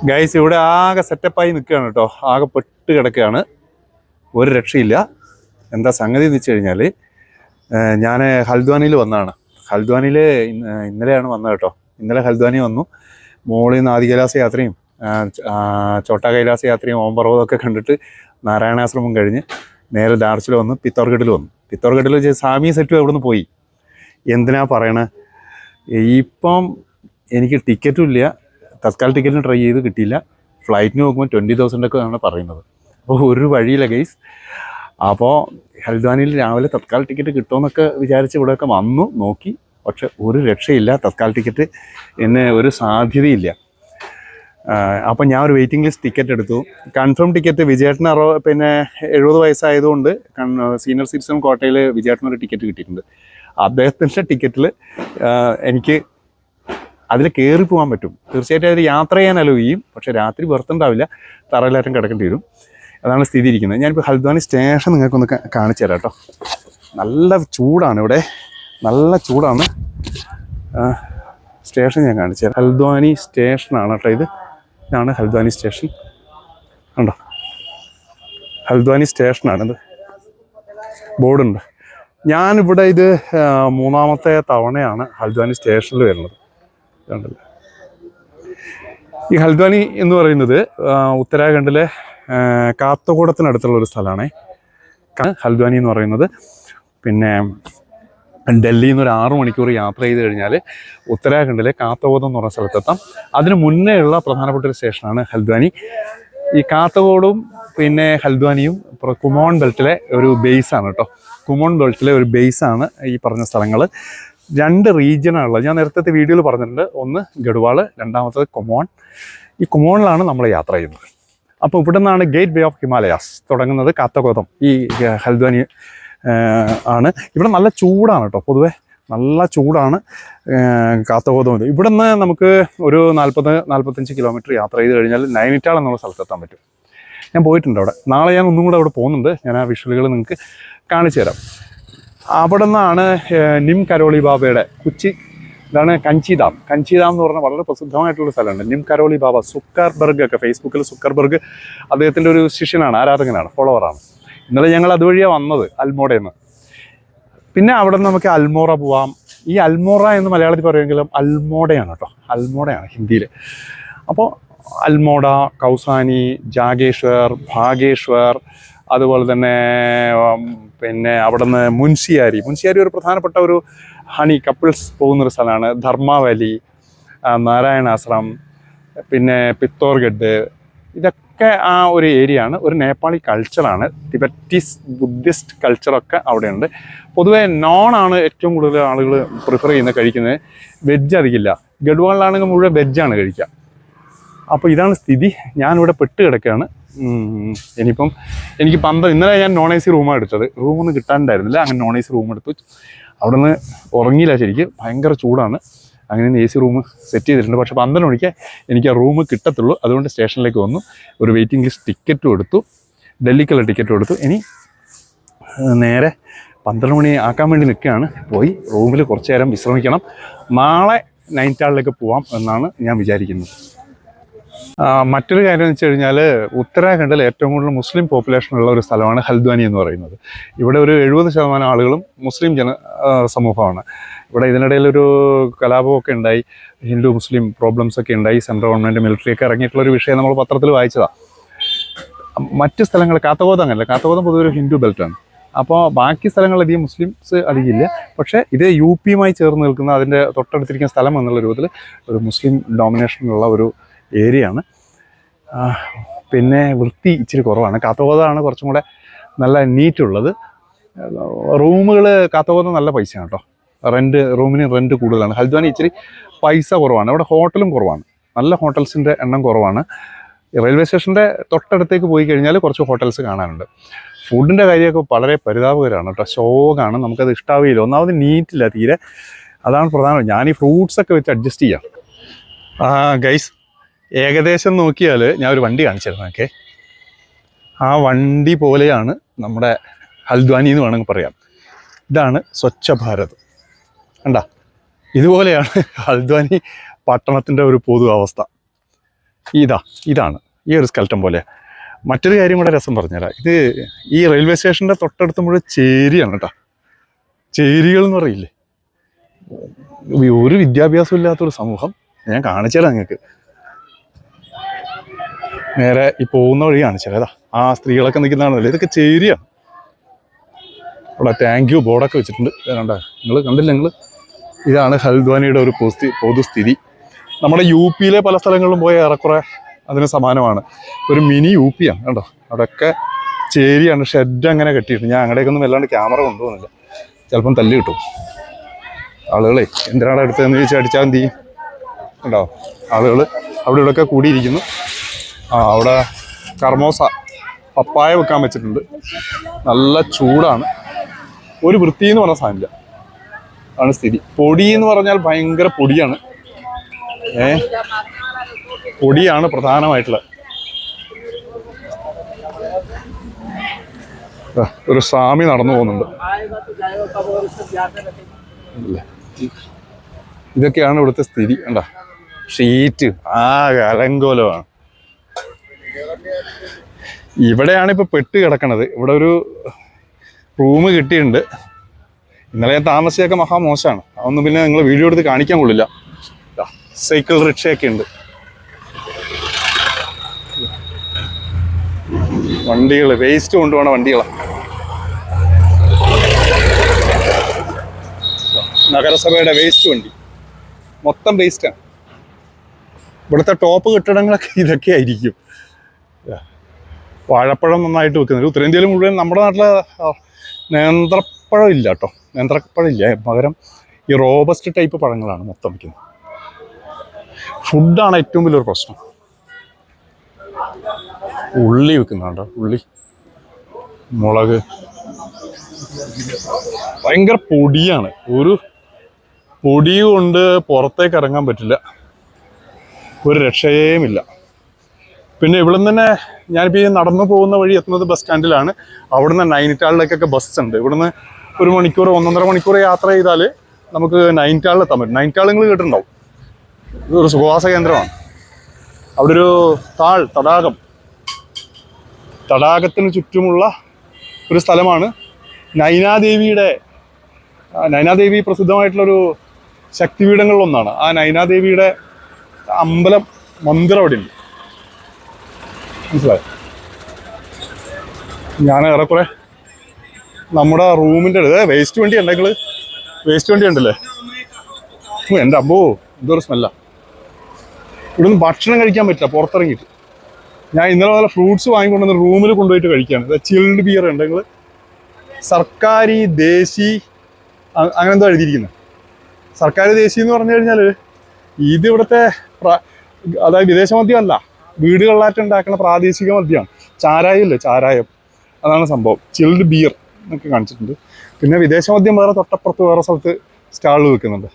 Guys ഇവിടെ ആകെ സെറ്റപ്പായി നിൽക്കുകയാണ് കേട്ടോ. ആകെ പെട്ട് കിടക്കുകയാണ്, ഒരു രക്ഷയില്ല. എന്താ സംഗതി എന്ന് വെച്ച് കഴിഞ്ഞാൽ ഞാൻ ഹൽദ്വാനിയിൽ വന്നതാണ്. ഹൽദ്വാനിയിൽ ഇന്നലെയാണ് വന്നത് കേട്ടോ. ഇന്നലെ ഹൽദ്വാനി വന്നു. മോളിൽ നിന്ന് ആദി കൈലാസ യാത്രയും ചോട്ടാ കൈലാസ യാത്രയും ഓംപർവ്വതമൊക്കെ കണ്ടിട്ട് നാരായണാശ്രമം കഴിഞ്ഞ് നേരെ ദാർച്ചിൽ വന്ന് പിത്തോർഗഡിൽ വന്നു. പിത്തോർഗഡിൽ വെച്ച് സാമി സെറ്റും അവിടെ നിന്ന് പോയി. എന്തിനാ പറയണേ, ഇപ്പം എനിക്ക് ടിക്കറ്റും ഇല്ല. തത്കാൽ ടിക്കറ്റിന് ട്രൈ ചെയ്ത് കിട്ടിയില്ല. ഫ്ലൈറ്റിന് നോക്കുമ്പോൾ 20,000 ഒക്കെ ആണ് പറയുന്നത്. അപ്പോൾ ഒരു വഴിയില്ല ഗൈസ്. അപ്പോൾ ഹൽദ്വാനിയിൽ രാവിലെ തത്കാൽ ടിക്കറ്റ് കിട്ടുമെന്നൊക്കെ വിചാരിച്ച് ഇവിടെയൊക്കെ വന്നു നോക്കി. പക്ഷെ ഒരു രക്ഷയില്ല, തത്കാൽ ടിക്കറ്റ് എന്നെ ഒരു സാധ്യതയില്ല. അപ്പം ഞാൻ ഒരു വെയിറ്റിംഗ് ലിസ്റ്റ് ടിക്കറ്റ് എടുത്തു. കൺഫേം ടിക്കറ്റ് വിജയേട്ടന് 70 വയസ്സായതുകൊണ്ട് സീനിയർ സിറ്റിസൺ കോട്ടയിൽ വിജയേട്ടനൊരു ടിക്കറ്റ് കിട്ടിയിട്ടുണ്ട്. അദ്ദേഹത്തിൻ്റെ ടിക്കറ്റിൽ എനിക്ക് അതിൽ കയറി പോകാൻ പറ്റും. തീർച്ചയായിട്ടും അതിൽ യാത്ര ചെയ്യാൻ അലോ ചെയ്യും. പക്ഷേ രാത്രി ബർത്തുണ്ടാവില്ല, തറയിലാറ്റം കിടക്കേണ്ടി വരും. അതാണ് സ്ഥിതി ഇരിക്കുന്നത്. ഞാനിപ്പോൾ ഹൽദ്വാനി സ്റ്റേഷൻ നിങ്ങൾക്കൊന്ന് കാണിച്ചു തരാം കേട്ടോ. നല്ല ചൂടാണ് ഇവിടെ, നല്ല ചൂടാണ്. സ്റ്റേഷൻ ഞാൻ കാണിച്ചു തരാം. ഹൽദ്വാനി സ്റ്റേഷനാണ് കേട്ടോ ഇതാണ് ഹൽദ്വാനി സ്റ്റേഷൻ. കണ്ടോ, ഹൽദ്വാനി സ്റ്റേഷനാണിത്, ബോർഡുണ്ട്. ഞാനിവിടെ ഇത് 3ാമത്തെ തവണയാണ് ഹൽദ്വാനി സ്റ്റേഷനിൽ വരുന്നത്. കണ്ടല്ലോ, ഈ ഹൽദ്വാനി എന്ന് പറയുന്നത് ഉത്തരാഖണ്ഡിലെ കാത്തഗോഡത്തിനടുത്തുള്ള ഒരു സ്ഥലമാണ് ഹൽദ്വാനി എന്ന് പറയുന്നത്. പിന്നെ ഡൽഹിയിൽ നിന്ന് ഒരു 6 മണിക്കൂർ യാത്ര ചെയ്ത് കഴിഞ്ഞാൽ ഉത്തരാഖണ്ഡിലെ കാത്തഗോദം എന്ന് പറഞ്ഞ സ്ഥലത്തെത്താം. അതിന് മുന്നേ ഉള്ള പ്രധാനപ്പെട്ട ഒരു സ്റ്റേഷനാണ് ഹൽദ്വാനി. ഈ കാത്തഗോഡും പിന്നെ ഹൽദ്വാനിയും കുമോൺ ബെൽറ്റിലെ ഒരു ബേസാണ് കേട്ടോ. കുമോൺ ബെൽറ്റിലെ ഒരു ബേസാണ് ഈ പറഞ്ഞ സ്ഥലങ്ങൾ. 2 റീജിയനാണുള്ളത്. ഞാൻ നേരത്തെ വീഡിയോയിൽ പറഞ്ഞിട്ടുണ്ട്. ഒന്ന് ഗഡ്വാൾ, രണ്ടാമത്തത് കുമോൺ. ഈ കുമോണിലാണ് നമ്മൾ യാത്ര ചെയ്യുന്നത്. അപ്പോൾ ഇവിടെ നിന്നാണ് ഗേറ്റ് വേ ഓഫ് ഹിമാലയാസ് തുടങ്ങുന്നത്. കാത്തഗോദം ഈ ഹൽദ്വാനി ആണ്. ഇവിടെ നല്ല ചൂടാണ് കേട്ടോ, പൊതുവെ നല്ല ചൂടാണ് കാത്തഗോദം. ഇവിടെ നിന്ന് നമുക്ക് ഒരു 40-45 കിലോമീറ്റർ യാത്ര ചെയ്ത് കഴിഞ്ഞാൽ നൈനിറ്റാൾ എന്നുള്ള സ്ഥലത്തെത്താൻ പറ്റും. ഞാൻ പോയിട്ടുണ്ട് അവിടെ. നാളെ ഞാൻ ഒന്നും കൂടെ അവിടെ പോകുന്നുണ്ട്. ഞാൻ ആ വിഷ്വലുകൾ നിങ്ങൾക്ക് കാണിച്ചു തരാം. അവിടെ നിന്നാണ് നിം കരോളി ബാബയുടെ ഇതാണ് കഞ്ചിധാം എന്ന് പറഞ്ഞാൽ വളരെ പ്രസിദ്ധമായിട്ടുള്ള സ്ഥലമുണ്ട്. നിം കരോളി ബാബ സുക്കർബർഗ് ഒക്കെ, ഫേസ്ബുക്കിൽ സുക്കർബർഗ് അദ്ദേഹത്തിൻ്റെ ഒരു ശിഷ്യനാണ്, ആരാധകനാണ്, ഫോളോവറാണ്. ഇന്നലെ ഞങ്ങൾ അതുവഴിയാണ് വന്നത്, അൽമോഡയിൽ നിന്ന്. പിന്നെ അവിടെ നിന്ന് നമുക്ക് അൽമോറ പോവാം. ഈ അൽമോറ എന്ന് മലയാളത്തിൽ പറയുമെങ്കിലും അൽമോഡയാണ് കേട്ടോ, അൽമോഡയാണ് ഹിന്ദിയിൽ. അപ്പോൾ അൽമോഡ, കൗസാനി, ജാഗേശ്വർ, ഭാഗേശ്വർ, അതുപോലെ തന്നെ പിന്നെ അവിടെ നിന്ന് മുൻഷിയാരി ഒരു പ്രധാനപ്പെട്ട ഒരു ഹണി കപ്പിൾസ് പോകുന്നൊരു സ്ഥലമാണ്. ധർമാവലി, നാരായണാശ്രം, പിന്നെ പിത്തോർഗഡ്, ഇതൊക്കെ ആ ഒരു ഏരിയ ആണ്. ഒരു നേപ്പാളി കൾച്ചറാണ്. ടിബറ്റീസ് ബുദ്ധിസ്റ്റ് കൾച്ചറൊക്കെ അവിടെയുണ്ട്. പൊതുവേ നോണാണ് ഏറ്റവും കൂടുതൽ ആളുകൾ പ്രിഫർ ചെയ്യുന്നത്, കഴിക്കുന്നത്. വെജ് അധികമില്ല. ഗഡ്വാളിലാണെങ്കിൽ മുഴുവൻ വെജാണ് കഴിക്കുക. അപ്പോൾ ഇതാണ് സ്ഥിതി. ഞാനിവിടെ പെട്ട് കിടക്കുകയാണ്. ഇനിയിപ്പം എനിക്ക് ഇന്നലെ ഞാൻ നോൺ AC റൂമാണ് എടുത്തത്. റൂമൊന്നും കിട്ടാനുണ്ടായിരുന്നില്ല. അങ്ങനെ നോൺ AC റൂം എടുത്തു. അവിടെ നിന്ന് ഉറങ്ങിയില്ല, ശരിക്കും ഭയങ്കര ചൂടാണ്. അങ്ങനെ AC റൂം സെറ്റ് ചെയ്തിട്ടുണ്ട്. പക്ഷേ 12 മണിക്ക് എനിക്ക് ആ റൂം കിട്ടത്തുള്ളൂ. അതുകൊണ്ട് സ്റ്റേഷനിലേക്ക് വന്നു. ഒരു വെയിറ്റിംഗ് ലിസ്റ്റ് ടിക്കറ്റും എടുത്തു, ഡൽഹിക്കുള്ള ടിക്കറ്റും എടുത്തു. ഇനി നേരെ 12 മണി ആക്കാൻ വേണ്ടി നിൽക്കുകയാണ്. പോയി റൂമിൽ കുറച്ച് നേരം വിശ്രമിക്കണം. നാളെ നൈനിറ്റാളിലേക്ക് പോവാം എന്നാണ് ഞാൻ വിചാരിക്കുന്നത്. മറ്റൊരു കാര്യം എന്ന് വെച്ച് കഴിഞ്ഞാൽ ഉത്തരാഖണ്ഡിൽ ഏറ്റവും കൂടുതൽ മുസ്ലിം പോപ്പുലേഷനുള്ള ഒരു സ്ഥലമാണ് ഹൽദ്വാനി എന്ന് പറയുന്നത്. ഇവിടെ ഒരു 70% ആളുകളും മുസ്ലിം സമൂഹമാണ്. ഇവിടെ ഇതിനിടയിലൊരു കലാപമൊക്കെ ഉണ്ടായി, ഹിന്ദു മുസ്ലിം പ്രോബ്ലംസ് ഒക്കെ ഉണ്ടായി. സെൻട്രൽ ഗവൺമെൻറ് മിലിറ്ററിയൊക്കെ ഇറങ്ങിയിട്ടുള്ളൊരു വിഷയം നമ്മൾ പത്രത്തിൽ വായിച്ചതാണ്. മറ്റ് സ്ഥലങ്ങൾ കാത്തഗോദം അങ്ങനല്ല. കാത്തഗോദം പൊതുവെ ഒരു ഹിന്ദു ബെൽറ്റാണ്. അപ്പോൾ ബാക്കി സ്ഥലങ്ങളധികം മുസ്ലിംസ് അധികമില്ല. പക്ഷേ ഇത് UP-യുമായി ചേർന്ന് നിൽക്കുന്ന അതിൻ്റെ തൊട്ടടുത്തിരിക്കുന്ന സ്ഥലം എന്നുള്ള രൂപത്തിൽ ഒരു മുസ്ലിം ഡോമിനേഷനുള്ള ഒരു ഏരിയയാണ്. പിന്നെ വൃത്തി ഇച്ചിരി കുറവാണ്. കാത്തഗോദമാണ് കുറച്ചും കൂടെ നല്ല നീറ്റുള്ളത്. റൂമുകൾ കാത്തഗോദം നല്ല പൈസയാണ് കേട്ടോ. റൂമിന് റെൻറ്റ് കൂടുതലാണ്. ഹൽദ്വാനി ഇച്ചിരി പൈസ കുറവാണ്. ഇവിടെ ഹോട്ടലും കുറവാണ്. നല്ല ഹോട്ടൽസിൻ്റെ എണ്ണം കുറവാണ്. റെയിൽവേ സ്റ്റേഷൻ്റെ തൊട്ടടുത്തേക്ക് പോയി കഴിഞ്ഞാൽ കുറച്ച് ഹോട്ടൽസ് കാണാനുണ്ട്. ഫുഡിൻ്റെ കാര്യമൊക്കെ വളരെ പരിതാപകരമാണ് കേട്ടോ. ശോകമാണ്. നമുക്കത് ഇഷ്ടാവുകയില്ല. ഒന്നാമത് നീറ്റില്ല തീരെ, അതാണ് പ്രധാനം. ഞാൻ ഈ ഫ്രൂട്ട്സൊക്കെ വെച്ച് അഡ്ജസ്റ്റ് ചെയ്യാം. ഗൈസ്, ഏകദേശം നോക്കിയാൽ ഞാൻ ഒരു വണ്ടി കാണിച്ചിരുന്നു. ഓക്കെ, ആ വണ്ടി പോലെയാണ് നമ്മുടെ ഹൽദ്വാനി എന്ന് വേണമെങ്കിൽ പറയാം. ഇതാണ് സ്വച്ഛ ഭാരത്. കണ്ട, ഇതുപോലെയാണ് ഹൽദ്വാനി പട്ടണത്തിൻ്റെ ഒരു പൊതു അവസ്ഥ. ഇതാണ് ഈ ഒരു സ്കെൽട്ടൻ പോലെ. മറ്റൊരു കാര്യം കൂടെ രസം പറഞ്ഞുതരാം. ഇത് ഈ റെയിൽവേ സ്റ്റേഷൻ്റെ തൊട്ടടുത്ത് മുഴുവൻ ചേരിയാണ് കേട്ടോ. ചേരികൾ എന്ന് പറയില്ലേ, ഒരു വിദ്യാഭ്യാസം ഇല്ലാത്തൊരു സമൂഹം. ഞാൻ കാണിച്ചുതരാം നിങ്ങൾക്ക്. നേരെ ഈ പോകുന്ന വഴി കാണിച്ചാൽ ഏതാ ആ സ്ത്രീകളൊക്കെ നിൽക്കുന്നതാണല്ലോ, ഇതൊക്കെ ചേരിയാണ്. അവിടെ താങ്ക് യു ബോർഡൊക്കെ വെച്ചിട്ടുണ്ട്. കണ്ട നിങ്ങൾ കണ്ടില്ല നിങ്ങൾ? ഇതാണ് ഹൽദ്വാനിയുടെ ഒരു പൊതുസ്ഥിതി. നമ്മുടെ യു പിയിലെ പല സ്ഥലങ്ങളിലും പോയ ഏറെക്കുറെ അതിന് സമാനമാണ്. ഒരു മിനി യു പി ആണ് കേട്ടോ. അവിടെയൊക്കെ ചേരിയാണ്, ഷെഡ് അങ്ങനെ കെട്ടിയിട്ടുണ്ട്. ഞാൻ അങ്ങടേക്കൊന്നും വല്ലാണ്ട് ക്യാമറ കൊണ്ടുപോകുന്നില്ല, ചിലപ്പം തല്ല് കിട്ടും. ആളുകളെ എന്തിനാണ് അടുത്തതെന്ന് ചോദിച്ചാൽ അടിച്ചാൽ എന്ത് ചെയ്യും കേട്ടോ. ആളുകൾ അവിടെ ഇവിടെയൊക്കെ കൂടിയിരിക്കുന്നു. അവിടെ കർമോസ പപ്പായ വെക്കാൻ വെച്ചിട്ടുണ്ട്. നല്ല ചൂടാണ്, ഒരു വൃത്തി എന്ന് പറഞ്ഞ സാധനമില്ല. ആണ് സ്ഥിതി. പൊടി എന്ന് പറഞ്ഞാൽ ഭയങ്കര പൊടിയാണ്. പൊടിയാണ് പ്രധാനമായിട്ടുള്ളത്. ഒരു സ്വാമി നടന്നു പോകുന്നുണ്ട്. ഇതൊക്കെയാണ് ഇവിടുത്തെ സ്ഥിതി. കണ്ടോ, ഷീറ്റ് അലങ്കോലമാണ്. ഇവിടെയാണ് ഇപ്പൊ പെട്ട് കിടക്കണത്. ഇവിടെ ഒരു റൂം കിട്ടിയിട്ടുണ്ട്. ഇന്നലെ ഞാൻ താമസിയൊക്കെ മഹാമോശമാണ്. അതൊന്നും പിന്നെ നിങ്ങൾ വീഡിയോ എടുത്ത് കാണിക്കാൻ കൊള്ളില്ല. സൈക്കിൾ റിക്ഷയൊക്കെ ഉണ്ട്, വണ്ടികൾ, വേസ്റ്റ് കൊണ്ടുപോകണ വണ്ടികളാണ്. നഗരസഭയുടെ വേസ്റ്റ് വണ്ടി മൊത്തം വേസ്റ്റാണ്. ഇവിടുത്തെ ടോപ്പ് കെട്ടിടങ്ങളൊക്കെ ഇതൊക്കെ ആയിരിക്കും. വാഴപ്പഴം നന്നായിട്ട് വെക്കുന്നത്. ഉത്തരേന്ത്യയിൽ മുഴുവൻ, നമ്മുടെ നാട്ടിലെ നേന്ത്രപ്പഴം ഇല്ല കേട്ടോ, നേന്ത്രപ്പഴം ഇല്ല. പകരം ഈ റോബസ്റ്റ് ടൈപ്പ് പഴങ്ങളാണ് മൊത്തം വയ്ക്കുന്നത്. ഫുഡാണ് ഏറ്റവും വലിയൊരു പ്രശ്നം. ഉള്ളി വെക്കുന്നുണ്ടോ, ഉള്ളി, മുളക്. ഭയങ്കര പൊടിയാണ്. ഒരു പൊടി കൊണ്ട് പുറത്തേക്ക് ഇറങ്ങാൻ പറ്റില്ല, ഒരു രക്ഷയുമില്ല. പിന്നെ ഇവിടെ നിന്ന് തന്നെ ഞാനിപ്പോൾ ഈ നടന്നു പോകുന്ന വഴി എത്തുന്നത് ബസ് സ്റ്റാൻഡിലാണ്. അവിടുന്ന് നൈനിറ്റാളിലേക്കൊക്കെ ബസ് ഉണ്ട്. ഇവിടുന്ന് 1 മണിക്കൂർ 1.5 മണിക്കൂർ യാത്ര ചെയ്താൽ നമുക്ക് നൈനിറ്റാളിൽ എത്താൻ പറ്റും. നൈനിറ്റാൾ നിങ്ങൾ കേട്ടിട്ടുണ്ടാവും, ഇതൊരു സുഖവാസ കേന്ദ്രമാണ്. അവിടെ ഒരു തടാകത്തിന് ചുറ്റുമുള്ള ഒരു സ്ഥലമാണ്. നൈനാദേവി പ്രസിദ്ധമായിട്ടുള്ളൊരു ശക്തിപീഠങ്ങളിലൊന്നാണ്. ആ നൈനാദേവിയുടെ അമ്പലം, മന്ദിരം അവിടെ ഉണ്ട്. മനസ്സിലായോ? ഞാൻ ഏറെക്കുറെ നമ്മുടെ റൂമിൻ്റെ അടുത്ത് വേസ്റ്റ് വണ്ടി ഉണ്ടെങ്കിൽ, വേസ്റ്റ് വണ്ടി ഉണ്ടല്ലേ, എൻ്റെ അമ്പോ എന്തോരം സ്മെല്ലാ. ഇവിടുന്ന് ഭക്ഷണം കഴിക്കാൻ പറ്റില്ല പുറത്തിറങ്ങിയിട്ട്. ഞാൻ ഇന്നലെ പോലെ ഫ്രൂട്ട്സ് വാങ്ങിക്കൊണ്ടുവന്ന് റൂമിൽ കൊണ്ടുപോയിട്ട് കഴിക്കുകയാണ്. ഇത് ചിൽഡ് ബിയർ ഉണ്ടെങ്കിൽ സർക്കാരി ദേശി അങ്ങനെ എന്തോ എഴുതിയിരിക്കുന്നത്. സർക്കാരി ദേശി എന്ന് പറഞ്ഞു കഴിഞ്ഞാൽ ഇത് ഇവിടുത്തെ അതായത് വിദേശ മദ്യമല്ല, വീടുകളിലായിട്ട് ഉണ്ടാക്കുന്ന പ്രാദേശിക മദ്യമാണ്. ചാരായമില്ലേ, ചാരായം, അതാണ് സംഭവം. ചിൽഡ് ബിയർ എന്നൊക്കെ കാണിച്ചിട്ടുണ്ട്. പിന്നെ വിദേശ മദ്യം വേറെ തൊട്ടപ്പുറത്ത് വേറെ സ്ഥലത്ത് സ്റ്റാളിൽ വെക്കുന്നുണ്ട്.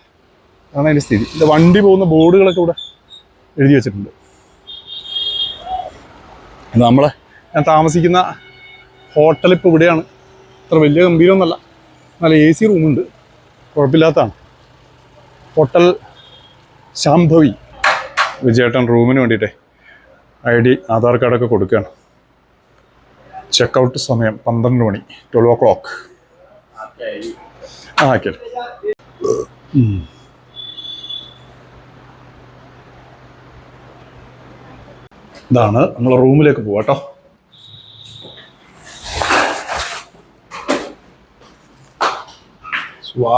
അതാണ് അതിൻ്റെ സ്ഥിതി. ഇത് വണ്ടി പോകുന്ന ബോർഡുകളൊക്കെ ഇവിടെ എഴുതി വെച്ചിട്ടുണ്ട്. ഞാൻ താമസിക്കുന്ന ഹോട്ടൽ ഇപ്പോൾ ഇവിടെയാണ്. അത്ര വലിയ ഗംഭീരമൊന്നുമല്ല, നല്ല AC റൂമുണ്ട്, കുഴപ്പമില്ലാത്തതാണ്. ഹോട്ടൽ ശാംഭവി. വിജയേട്ടൻ റൂമിന് വേണ്ടിയിട്ടേ ID ആധാർ കാർഡൊക്കെ കൊടുക്കുകയാണ്. ചെക്കൗട്ട് സമയം 12 മണി, 12 o'clock. ഓക്കെ. ഇതാണ് നമ്മൾ റൂമിലേക്ക് പോവാം കേട്ടോ. വാ,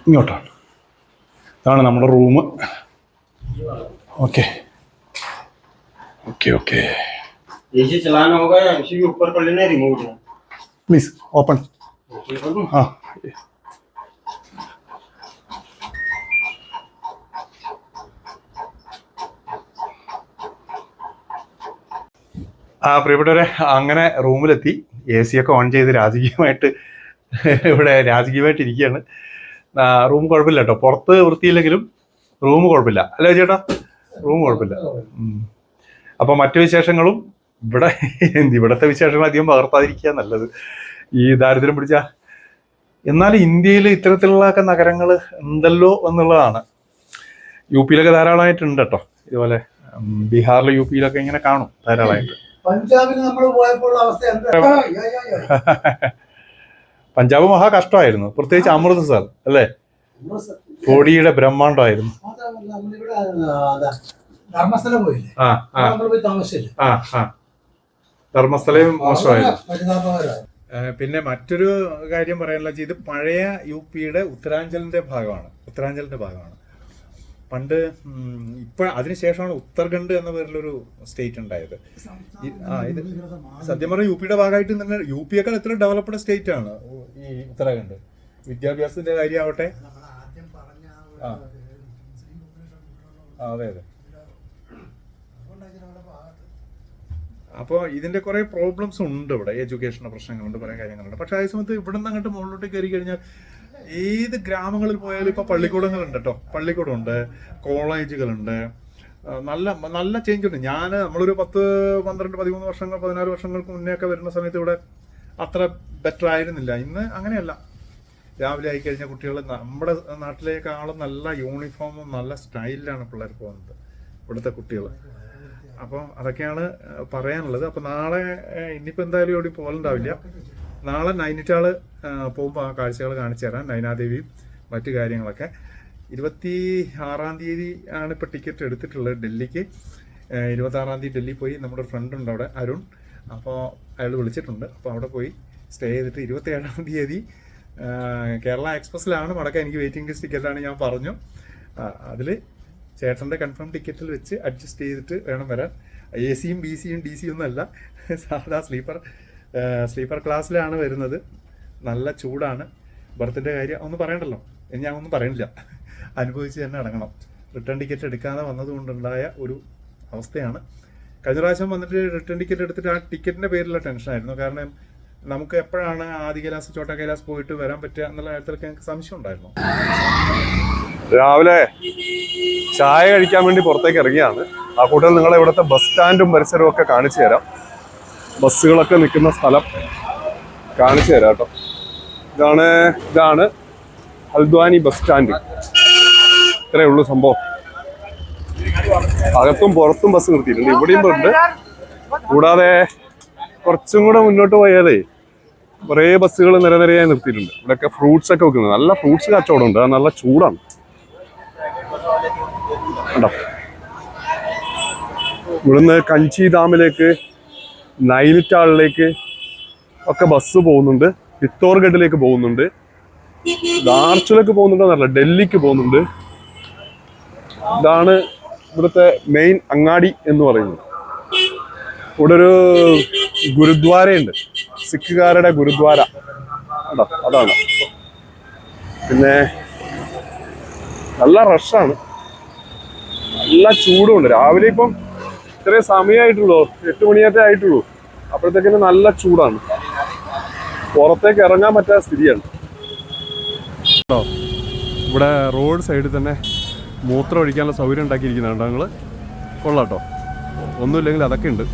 ഇങ്ങോട്ടാണ്. ഇതാണ് നമ്മുടെ room. Okay okay okay AC चलाना होगा या एसी के ऊपर कर लेना रिमोट है प्लीज ओपन हाँ പ്രിയപ്പെട്ടവരെ, അങ്ങനെ റൂമിലെത്തി. AC ഒക്കെ ഓൺ ചെയ്ത് രാജകീയമായിട്ട് ഇരിക്കുകയാണ്. റൂം കുഴപ്പമില്ല കേട്ടോ, പുറത്ത് വൃത്തിയില്ലെങ്കിലും റൂം കുഴപ്പമില്ല അല്ലേ ചേട്ടാ? റൂം കുഴപ്പമില്ല. അപ്പോൾ മറ്റു വിശേഷങ്ങളും ഇവിടുത്തെ വിശേഷങ്ങൾ അധികം പകർത്താതിരിക്കുക നല്ലത്, ഈ ദാരിദ്ര്യം പിടിച്ച. എന്നാൽ ഇന്ത്യയിൽ ഇത്തരത്തിലുള്ള നഗരങ്ങൾ ഉണ്ടല്ലോ എന്നുള്ളതാണ്. UP-യിലൊക്കെ ധാരാളമായിട്ടുണ്ട് കേട്ടോ ഇതുപോലെ ബീഹാറിൽ യു പിയിലൊക്കെ ഇങ്ങനെ കാണും ധാരാളമായിട്ട്. പഞ്ചാബിൽ നമ്മൾ പോയപ്പോൾ അവസ്ഥ എന്താ? പഞ്ചാബ് മഹാ കഷ്ടമായിരുന്നു, പ്രത്യേകിച്ച് അമൃത്സർ അല്ലേ, പൊടിയുടെ ബ്രഹ്മാണ്ടമായിരുന്നു. നമ്മളിവിടെ ധർമ്മസ്ഥല പോയില്ലേ, നമ്മൾ പോയി താമസിച്ചില്ലേ, ധർമ്മസ്ഥലയും മോശമായിരുന്നു. പരിതാപകരമായി. പിന്നെ മറ്റൊരു കാര്യം പറയാനുള്ള വെച്ചാൽ ഇത് പഴയ യു പിയുടെ ഉത്തരാഞ്ചലിന്റെ ഭാഗമാണ്. പണ്ട് ഇപ്പൊ അതിനുശേഷമാണ് ഉത്തർഖണ്ഡ് എന്ന പേരിലൊരു സ്റ്റേറ്റ് ഉണ്ടായത്. ഇത് സത്യം പറഞ്ഞാൽ യു പിയുടെ ഭാഗമായിട്ട് തന്നെ യു പിയേക്കാൾ എത്ര ഡെവലപ്ഡ് സ്റ്റേറ്റ് ആണ് ഈ ഉത്തരാഖണ്ഡ്. വിദ്യാഭ്യാസത്തിന്റെ കാര്യമാവട്ടെ. അതെ. അപ്പോൾ ഇതിന്റെ കുറെ പ്രോബ്ലംസ് ഉണ്ട് ഇവിടെ, എഡ്യൂക്കേഷന്റെ പ്രശ്നങ്ങളുണ്ട്, കുറെ കാര്യങ്ങളുണ്ട്. പക്ഷെ അതേ സമയത്ത് ഇവിടെ നിന്ന് അങ്ങോട്ട് മുകളിലോട്ട് കയറി കഴിഞ്ഞാൽ ഏത് ഗ്രാമങ്ങളിൽ പോയാലും ഇപ്പൊ പള്ളിക്കൂടങ്ങളുണ്ട് കേട്ടോ, പള്ളിക്കൂടമുണ്ട്, കോളേജുകളുണ്ട്, നല്ല നല്ല ചേഞ്ച് ഉണ്ട്. നമ്മളൊരു 10, 12, 13 വർഷങ്ങൾ 14 വർഷങ്ങൾക്ക് മുന്നേ ഒക്കെ വരുന്ന സമയത്ത് ഇവിടെ അത്ര ബെറ്റർ ആയിരുന്നില്ല. ഇന്ന് അങ്ങനെയല്ല. രാവിലെ ആയിക്കഴിഞ്ഞാൽ കുട്ടികൾ നമ്മുടെ നാട്ടിലേക്കാളും നല്ല യൂണിഫോമും നല്ല സ്റ്റൈലിലാണ് പിള്ളേർ പോകുന്നത് ഇവിടുത്തെ കുട്ടികൾ. അപ്പോൾ അതൊക്കെയാണ് പറയാനുള്ളത്. അപ്പോൾ നാളെ ഇന്നിപ്പോൾ എന്തായാലും എവിടെയും പോകലുണ്ടാവില്ല. നാളെ നൈനിറ്റാൾ പോകുമ്പോൾ ആ കാഴ്ചകൾ കാണിച്ചു തരാം, നൈനാദേവിയും മറ്റു കാര്യങ്ങളൊക്കെ. 26-ാം തീയതി ആണ് ഇപ്പോൾ ടിക്കറ്റ് എടുത്തിട്ടുള്ളത് ഡൽഹിക്ക്. 26-ാം തീയതി ഡൽഹി പോയി നമ്മുടെ ഫ്രണ്ട് ഉണ്ട് അവിടെ, അരുൺ. അപ്പോൾ അയാൾ വിളിച്ചിട്ടുണ്ട്. അപ്പോൾ അവിടെ പോയി സ്റ്റേ ചെയ്തിട്ട് 27-ാം തീയതി കേരള എക്സ്പ്രസ്സിലാണ് മടക്കം. എനിക്ക് വെയിറ്റിംഗ് ലിസ്റ്റ് ടിക്കറ്റാണ് ഞാൻ പറഞ്ഞു. അതിൽ ചേട്ടൻ്റെ കൺഫേം ടിക്കറ്റിൽ വെച്ച് അഡ്ജസ്റ്റ് ചെയ്തിട്ട് വേണം വരാൻ. AC യും BC യും DC ഒന്നും അല്ല, സാധാ സ്ലീപ്പർ ക്ലാസ്സിലാണ് വരുന്നത്. നല്ല ചൂടാണ്. ബർത്തിൻ്റെ കാര്യം ഒന്നും പറയണ്ടല്ലോ, ഞാൻ ഒന്നും പറയണില്ല, അനുഭവിച്ച് തന്നെ അടങ്ങണം. റിട്ടേൺ ടിക്കറ്റ് എടുക്കാതെ വന്നതുകൊണ്ടുണ്ടായ ഒരു അവസ്ഥയാണ്. കഴിഞ്ഞ പ്രാവശ്യം വന്നിട്ട് റിട്ടേൺ ടിക്കറ്റ് എടുത്തിട്ട് ആ ടിക്കറ്റിൻ്റെ പേരിലുള്ള ടെൻഷനായിരുന്നു. കാരണം നമുക്ക് എപ്പോഴാണ് ആദി കൈലാസ് ചോട്ടാ കൈലാസ് പോയിട്ട് വരാൻ പറ്റുക എന്നുള്ള കാര്യത്തിലൊക്കെ എനിക്ക് സംശയം ഉണ്ടായിരുന്നു. രാവിലെ ചായ കഴിക്കാൻ വേണ്ടി പുറത്തേക്ക് ഇറങ്ങിയാണ്. ആ കൂട്ടത്തിൽ നിങ്ങളെ ഇവിടുത്തെ ബസ് സ്റ്റാൻഡും പരിസരവും ഒക്കെ കാണിച്ചു തരാം. ബസ്സുകളൊക്കെ നിൽക്കുന്ന സ്ഥലം കാണിച്ചു തരാം കേട്ടോ. ഇതാണ് ഹൽദ്വാനി ബസ് സ്റ്റാൻഡ്. ഇത്രയേ ഉള്ളൂ സംഭവം. അകത്തും പുറത്തും ബസ് നിർത്തിയിട്ടുണ്ട്, ഇവിടെയും ഉണ്ട്. കൂടാതെ കുറച്ചും കൂടെ മുന്നോട്ട് പോയാലേ കുറേ ബസ്സുകൾ നിരനിരയായി നിർത്തിയിട്ടുണ്ട്. ഇവിടെയൊക്കെ ഫ്രൂട്ട്സ് ഒക്കെ വെക്കുന്നത്, നല്ല ഫ്രൂട്ട്സ് കച്ചവടം ഉണ്ട്. അത് നല്ല ചൂടാണ് കേട്ടോ. ഇവിടുന്ന് കഞ്ചി ഡാമിലേക്ക്, നൈനിറ്റാളിലേക്ക് ഒക്കെ ബസ് പോകുന്നുണ്ട്. പിത്തോർഗഡിലേക്ക് പോകുന്നുണ്ട്, ദാർച്ചുലേക്ക് പോകുന്നുണ്ടെന്നല്ല, ഡൽഹിക്ക് പോകുന്നുണ്ട്. ഇതാണ് ഇവിടുത്തെ മെയിൻ അങ്ങാടി എന്ന് പറയുന്നത്. ഇവിടെ ഒരു ഗുരുദ്വാരയുണ്ട്, സിഖുകാരുടെ ഗുരുദ്വാര കേട്ടോ, അതാണ്. പിന്നെ നല്ല റഷാണ്, നല്ല ചൂടുമുണ്ട്. രാവിലെ ഇപ്പം ഇത്രയും സമയമായിട്ടുള്ളൂ, 8 മണിയൊക്കെ ആയിട്ടുള്ളൂ. അപ്പോഴത്തേക്കിന് നല്ല ചൂടാണ്, പുറത്തേക്ക് ഇറങ്ങാൻ പറ്റാത്ത സ്ഥിതിയാണ് കേട്ടോ. ഇവിടെ റോഡ് സൈഡിൽ തന്നെ മൂത്രം ഒഴിക്കാനുള്ള സൗകര്യം ഉണ്ടാക്കിയിരിക്കുന്നുണ്ട് ഞങ്ങൾ. കൊള്ളാം കേട്ടോ, ഒന്നുമില്ലെങ്കിൽ അതൊക്കെ ഉണ്ട്.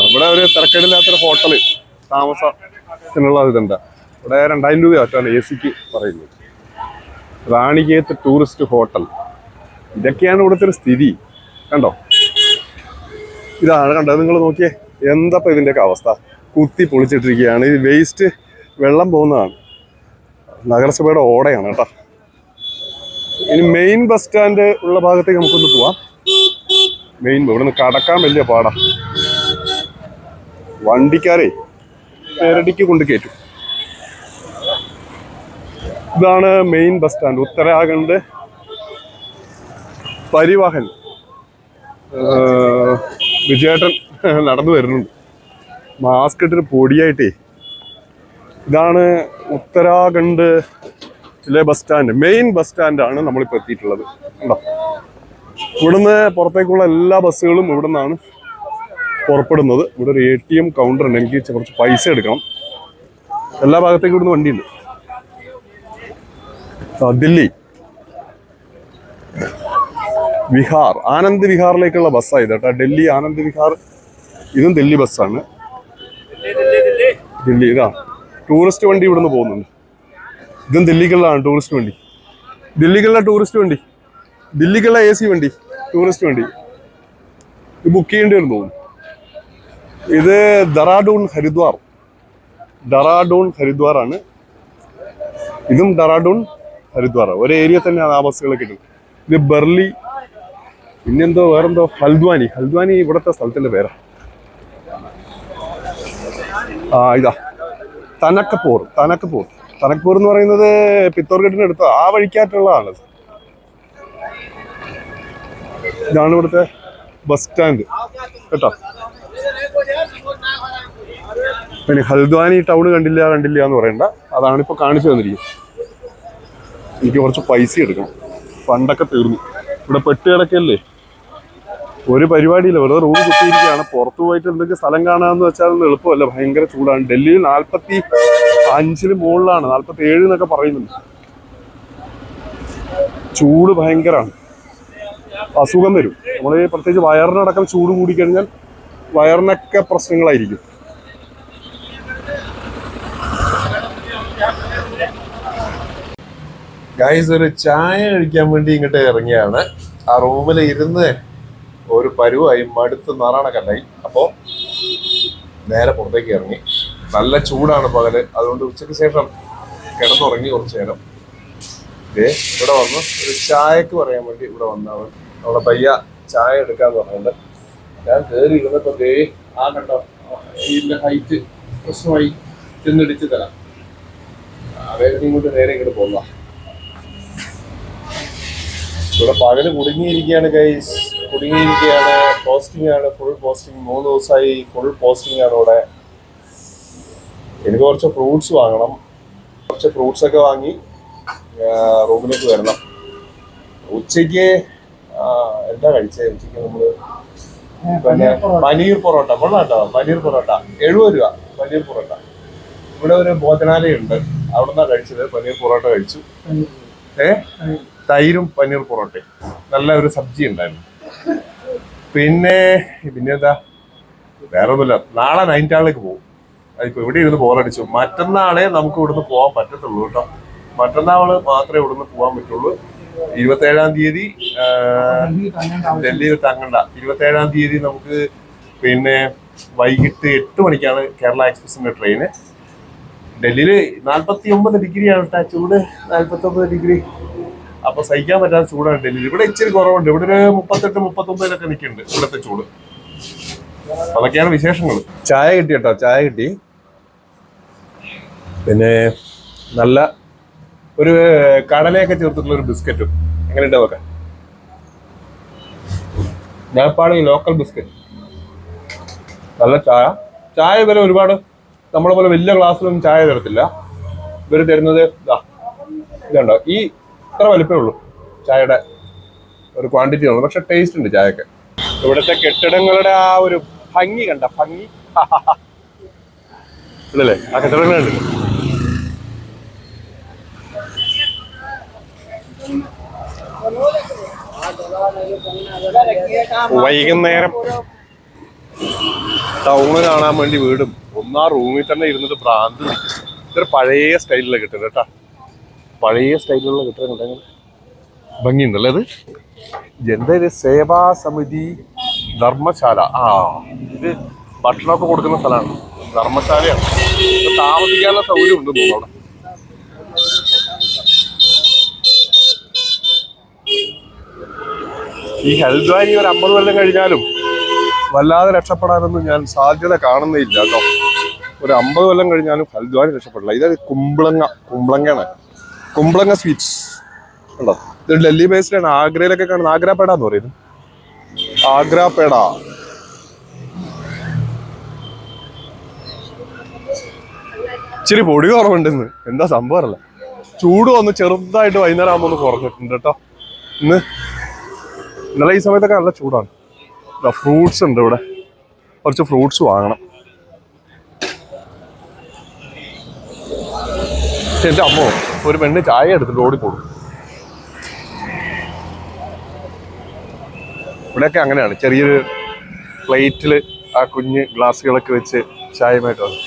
ഇവിടെ ഒരു തിരക്കേടില്ലാത്തൊരു ഹോട്ടല് താമസത്തിനുള്ള ഇതുണ്ട്. ഇവിടെ 2000 രൂപ ആയിട്ടാണ് AC പറയുന്നത്. റാണികേത്ത് ടൂറിസ്റ്റ് ഹോട്ടൽ. ഇതൊക്കെയാണ് ഇവിടുത്തെ ഒരു സ്ഥിതി കണ്ടോ. ഇതാണ് കണ്ടത്, നിങ്ങൾ നോക്കിയേ എന്താ ഇതിൻ്റെയൊക്കെ അവസ്ഥ. കുത്തി പൊളിച്ചിട്ടിരിക്കുകയാണ്. ഇത് വേസ്റ്റ് വെള്ളം പോകുന്നതാണ്, നഗരസഭയുടെ ഓടയാണ് കേട്ടോ. ഇനി മെയിൻ ബസ് സ്റ്റാൻഡ് ഉള്ള ഭാഗത്തേക്ക് നമുക്കൊന്ന് പോവാം. ഇവിടെ നിന്ന് കടക്കാൻ വലിയ പാടാ, വണ്ടിക്കാരെ പേരടിക്ക് കൊണ്ട് കയറ്റും. ഇതാണ് main bus stand, Uttarakhand Parivahan. വിജയേട്ടൻ നടന്നു വരുന്നുണ്ട്, മാസ്ക് ഇട്ടിട്ട് പൊടിയായിട്ടേ. ഇതാണ് ഉത്തരാഖണ്ഡിലെ ബസ് സ്റ്റാൻഡ്, മെയിൻ ബസ് സ്റ്റാൻഡാണ് നമ്മളിപ്പോൾ എത്തിയിട്ടുള്ളത്. ഉണ്ടോ, ഇവിടുന്ന് പുറത്തേക്കുള്ള എല്ലാ ബസ്സുകളും ഇവിടെ നിന്നാണ് പുറപ്പെടുന്നത്. ഇവിടെ ഒരു ATM കൗണ്ടർ ഉണ്ട്, എനിക്ക് കുറച്ച് പൈസ എടുക്കണം. എല്ലാ ഭാഗത്തേക്കും ഇവിടുന്ന് വണ്ടിയുണ്ട്. ദില്ലി, വിഹാർ, ആനന്ദ് വിഹാറിലേക്കുള്ള ബസ്സായത് കേട്ടോ. ഡൽഹി ആനന്ദ് വിഹാർ, ഇതും ദില്ലി ബസ്സാണ്. ദില്ലി ഇതാ ടൂറിസ്റ്റ് വണ്ടി ഇവിടുന്ന് പോകുന്നുണ്ട്. ഇതും ദില്ലിക്കുള്ളതാണ് ടൂറിസ്റ്റ് വണ്ടി. ദില്ലിക്കുള്ള ടൂറിസ്റ്റ് വണ്ടി, ദില്ലിക്കുള്ള AC വണ്ടി, ടൂറിസ്റ്റ് വണ്ടി. ഇത് ബുക്ക് ചെയ്യേണ്ടി വരും തോന്നുന്നു. ഇത് ഡെറാഡൂൺ ഹരിദ്വാർ ആണ്. ഇതും ഡെറാഡൂൺ ഹരിദ്വാർ, ഒരു ഏരിയ തന്നെ ആ ബസ്സുകളൊക്കെ കിട്ടും. ഇത് ബർലി, പിന്നെന്തോ വേറെന്തോ ഹൽദ്വാനി ഇവിടുത്തെ സ്ഥലത്തിന്റെ പേരാ. ഇതാ തനക്കപൂർ എന്ന് പറയുന്നത് പിത്തോർഗഡിന് അടുത്ത ആ വഴിക്കാറ്റുള്ളതാണ്. ഇതാണ് ഇവിടുത്തെ ബസ് സ്റ്റാൻഡ് കേട്ടോ. പിന്നെ ഹൽദ്വാനി ടൗൺ കണ്ടില്ല എന്ന് പറയണ്ട, അതാണ് ഇപ്പൊ കാണിച്ചു തന്നിരിക്കുന്നത്. എനിക്ക് കുറച്ച് പൈസ എടുക്കണം, ഫണ്ടൊക്കെ തീർന്നു. ഇവിടെ പെട്ട് കിടക്കല്ലേ, ഒരു പരിപാടിയില്ല, വെറുതെ റൂം കുത്തിയിരിക്കുകയാണ്. പുറത്തു പോയിട്ട് എന്തൊക്കെ സ്ഥലം കാണാമെന്ന് വെച്ചാൽ എളുപ്പമല്ല, ഭയങ്കര ചൂടാണ്. ഡൽഹിയിൽ 45 മുകളിലാണ്, 47 എന്നൊക്കെ പറയുന്നുണ്ട്. ചൂട് ഭയങ്കരമാണ്, അസുഖം വരും. നമ്മൾ പ്രത്യേകിച്ച് വയറിനടക്കം ചൂട് കൂടിക്കഴിഞ്ഞാൽ വയറിനൊക്കെ പ്രശ്നങ്ങളായിരിക്കും. ഗൈസ്, ഒരു ചായ കഴിക്കാൻ വേണ്ടി ഇങ്ങോട്ട് ഇറങ്ങിയാണ്. ആ റൂമിൽ ഇരുന്ന് ഒരു പരുവായി മടുത്ത് നറാണക്കല്ലായി. അപ്പോൾ നേരെ പുറത്തേക്ക് ഇറങ്ങി. നല്ല ചൂടാണ് പകല്, അതുകൊണ്ട് ഉച്ചയ്ക്ക് ശേഷം കിടന്നുറങ്ങി കുറച്ച് നേരം. ഇവിടെ വന്നു ഒരു ചായക്ക് പറയാൻ വേണ്ടി ഇവിടെ വന്നവൻ നമ്മളെ പയ്യ ചായ എടുക്കാന്ന് പറഞ്ഞിട്ടുണ്ട്. ഞാൻ കയറി ഇരുന്നപ്പോ ആ കണ്ടോ ഇതിന്റെ ഹൈറ്റ് പ്രശ്നമായി, ചെന്നിടിച്ച് തരാം. വേഗം ഇങ്ങോട്ട് നേരെ ഇങ്ങോട്ട് പോകാം. ഇവിടെ പകല് കുടുങ്ങിയിരിക്കുകയാണ് ഗൈസ്, പോസ്റ്റിംഗ് ആണ്, ഫുൾ പോസ്റ്റിംഗ്. 3 ദിവസമായി ഫുൾ പോസ്റ്റിംഗ് ആണ് ഇവിടെ. എനിക്ക് കുറച്ച് ഫ്രൂട്ട്സ് വാങ്ങണം, കുറച്ച് ഫ്രൂട്ട്സ് ഒക്കെ വാങ്ങി റൂമിലേക്ക് വരണം. ഉച്ചയ്ക്ക് എന്താ കഴിച്ചത്? ഉച്ചയ്ക്ക് നമ്മള് പിന്നെ പനീർ പൊറോട്ട കൊള്ളാട്ടോ. പനീർ പൊറോട്ട 70 രൂപ പനീർ പൊറോട്ട. ഇവിടെ ഒരു ഭോജനാലയം ഉണ്ട്, അവിടെ നിന്നാണ് കഴിച്ചത്. പനീർ പൊറോട്ട കഴിച്ചു. തൈരും പനീർ പൊറോട്ടയും, നല്ല ഒരു സബ്ജി ഉണ്ടായിരുന്നു. പിന്നെന്താ വേറെ ഒന്നുമില്ല. നാളെ നൈനിറ്റാളിലേക്ക് പോകും. അതിപ്പോ ഇവിടെ ഇരുന്ന് ബോറടിച്ചു. മറ്റന്നാളെ നമുക്ക് ഇവിടുന്ന് പോകാൻ പറ്റത്തുള്ളൂ കേട്ടോ. മറ്റന്നാള് മാത്രമേ ഇവിടുന്ന് പോകാൻ പറ്റുള്ളൂ. 27-ാം തീയതി ഡൽഹിയിൽ തങ്ങണ്ട. 27-ാം തീയതി നമുക്ക് പിന്നെ വൈകിട്ട് 8 മണിക്കാണ് കേരള എക്സ്പ്രസിന്റെ ട്രെയിന്. ഡൽഹിയിൽ 49 ഡിഗ്രിയാണ് കേട്ടോ ചൂട്, 49 ഡിഗ്രി. അപ്പൊ സഹിക്കാൻ പറ്റാത്ത ചൂടാണ് ഡൽഹിയിൽ. ഇവിടെ ഇച്ചിരി കുറവുണ്ട്, ഇവിടെ ഒരു 38-39 നിൽക്കുന്നുണ്ട് ഇവിടുത്തെ ചൂട്. അതൊക്കെയാണ് വിശേഷങ്ങൾ. ചായ കിട്ടി കേട്ടോ, ചായ കിട്ടി. പിന്നെ നല്ല ഒരു കടലയൊക്കെ ചേർത്തിട്ടുള്ള ഒരു ബിസ്ക്കറ്റും. എങ്ങനെയുണ്ട് നോക്കാം. നേപ്പാളി ലോക്കൽ ബിസ്ക്കറ്റ്, നല്ല ചായ ഇവരെ ഒരുപാട് നമ്മളെ പോലെ വലിയ ഗ്ലാസ്സിലൊന്നും ചായ തരത്തില്ല. ഇവർ തരുന്നത് ഇതുണ്ടോ, ഇത്ര വലിപ്പമേ ഉള്ളൂ ചായയുടെ ഒരു ക്വാണ്ടിറ്റി ഉള്ളൂ. പക്ഷെ ടേസ്റ്റ് ഉണ്ട് ചായക്ക്. ഇവിടുത്തെ കെട്ടിടങ്ങളുടെ ആ ഒരു ഭംഗി കണ്ട, ഭംഗി ഇല്ലല്ലേ, ആ കെട്ടിടങ്ങളുണ്ട്. വൈകുന്നേരം ടൗണ് കാണാൻ വേണ്ടി വീടും ഒന്നാ റൂമിൽ തന്നെ ഇരുന്നിട്ട് ഭ്രാന്ത്. ഇതൊരു പഴയ സ്റ്റൈലിലുള്ള കെട്ടിടം കേട്ടാ, പഴയ സ്റ്റൈലിലുള്ള കെട്ടിടം കണ്ടെങ്കിൽ ഭംഗിയുണ്ടല്ലേ. അത് എന്തൊരു സേവാ സമിതി ധർമ്മശാല. ഇത് ഭക്ഷണമൊക്കെ കൊടുക്കുന്ന സ്ഥലമാണ്, ധർമ്മശാലയാണ്. താമസിക്കാനുള്ള സൗകര്യം ഉണ്ടെന്ന് തോന്നുന്നു അവിടെ. ഈ ഹൽദ്വാനി ഒരു 50 കൊല്ലം കഴിഞ്ഞാലും വല്ലാതെ രക്ഷപ്പെടാനൊന്നും ഞാൻ സാധ്യത കാണുന്നില്ല കേട്ടോ. ഒരു 50 കൊല്ലം കഴിഞ്ഞാലും ഹൽദ്വാനി രക്ഷപ്പെടില്ല. ഇത് കുമ്പളങ്ങ സ്വീറ്റ്സ് ഉണ്ടോ. ഇത് ഡൽഹി ബേസ്ഡാണ്. ആഗ്രയിലൊക്കെ കാണുന്നത് ആഗ്ര പേട എന്ന് പറയുന്നത്. ആഗ്ര പേട. ഇച്ചിരി പൊടി കുറവുണ്ടെന്ന്, എന്താ സംഭവം അല്ല. ചൂട് ഒന്ന് ചെറുതായിട്ട് വൈകുന്നേരം ആകുമ്പോൾ ഒന്ന് കുറഞ്ഞിട്ടുണ്ട് കേട്ടോ. ഇന്നലെ ഈ സമയത്തൊക്കെ നല്ല ചൂടാണ്. ഫ്രൂട്ട്സ് ഉണ്ട് ഇവിടെ, കുറച്ച് ഫ്രൂട്ട്സ് വാങ്ങണം. എൻ്റെ അമ്മോ, ഒരു പെണ്ണ് ചായ എടുത്തിട്ട് ഓടിപ്പോടും. ഇവിടെയൊക്കെ അങ്ങനെയാണ്, ചെറിയൊരു പ്ലേറ്റിൽ ആ കുഞ്ഞ് ഗ്ലാസ്സുകളൊക്കെ വെച്ച് ചായയുമായിട്ട് വന്നു.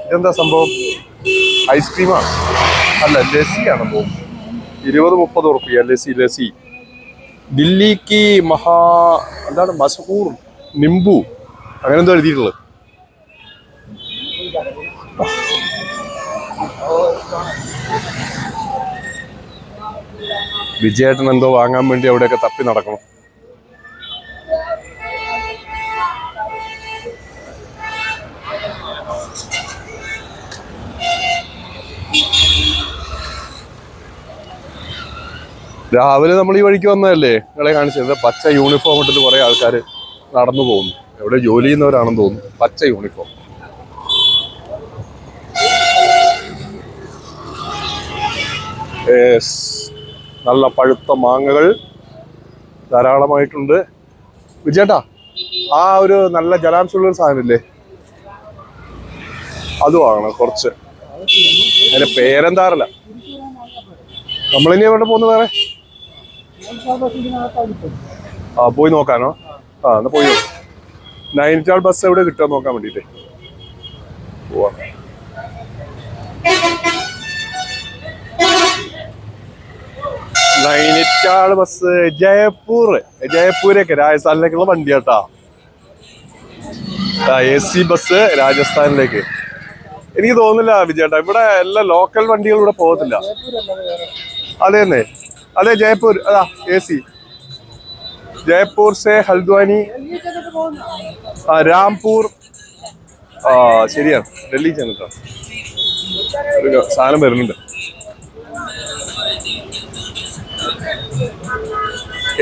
ഇതെന്താ സംഭവം? ഐസ്ക്രീമാണ്. അല്ല ലസ്സിയാണെന്ന് തോന്നുന്നു. 20-30 റുപ്യ ലസ്സി. ദില്ലിക്ക് എന്താണ് മഷഹൂർ നിംബു അങ്ങനെ എന്തോ എഴുതിയിട്ടുള്ളത്. വിജയേട്ടൻ എന്തോ വാങ്ങാൻ വേണ്ടി അവിടെയൊക്കെ തപ്പി നടക്കണം. രാവിലെ നമ്മൾ ഈ വഴിക്ക് വന്നതല്ലേ, നിങ്ങളെ കാണിച്ചത്. പച്ച യൂണിഫോം ഇട്ടിട്ട് കുറെ ആൾക്കാർ നടന്നു പോകുന്നു. എവിടെ ജോലി ചെയ്യുന്നവരാണെന്ന് തോന്നുന്നു. പച്ച യൂണിഫോം. നല്ല പഴുത്ത മാങ്ങകൾ ധാരാളമായിട്ടുണ്ട്. വിജയേട്ടാ, ആ ഒരു നല്ല ജലാംശമുള്ള സാധനമില്ലേ, അത് വാങ്ങണം കുറച്ച്. അതിന്റെ പേരെന്താറില്ല. നമ്മളിനി എവിടെ പോകുന്നു വേറെ? പോയി നോക്കാനോ? എന്നാ പോയി നോക്കാം. നൈനിറ്റാൾ ബസ് എവിടെ കിട്ടുക നോക്കാൻ വേണ്ടിട്ട് പോവാ. നൈനിറ്റാൾ ബസ് ജയ്പൂരൊക്കെ രാജസ്ഥാനിലേക്കുള്ള വണ്ടിയാട്ടാ. AC ബസ് രാജസ്ഥാനിലേക്ക്. എനിക്ക് തോന്നുന്നില്ല വിജയേട്ടാ, ഇവിടെ എല്ലാ ലോക്കൽ വണ്ടികളും ഇവിടെ പോകത്തില്ല. അതെ തന്നെ, അതെ ജയ്പൂർ. അതാ AC. ജയ്പൂർ സെ ഹൽദ്വാനി, രാംപൂർ. ശരിയാണ്, ഡൽഹി ചെന്നിട്ടാ ഒരു സാധനം വരുന്നുണ്ട്.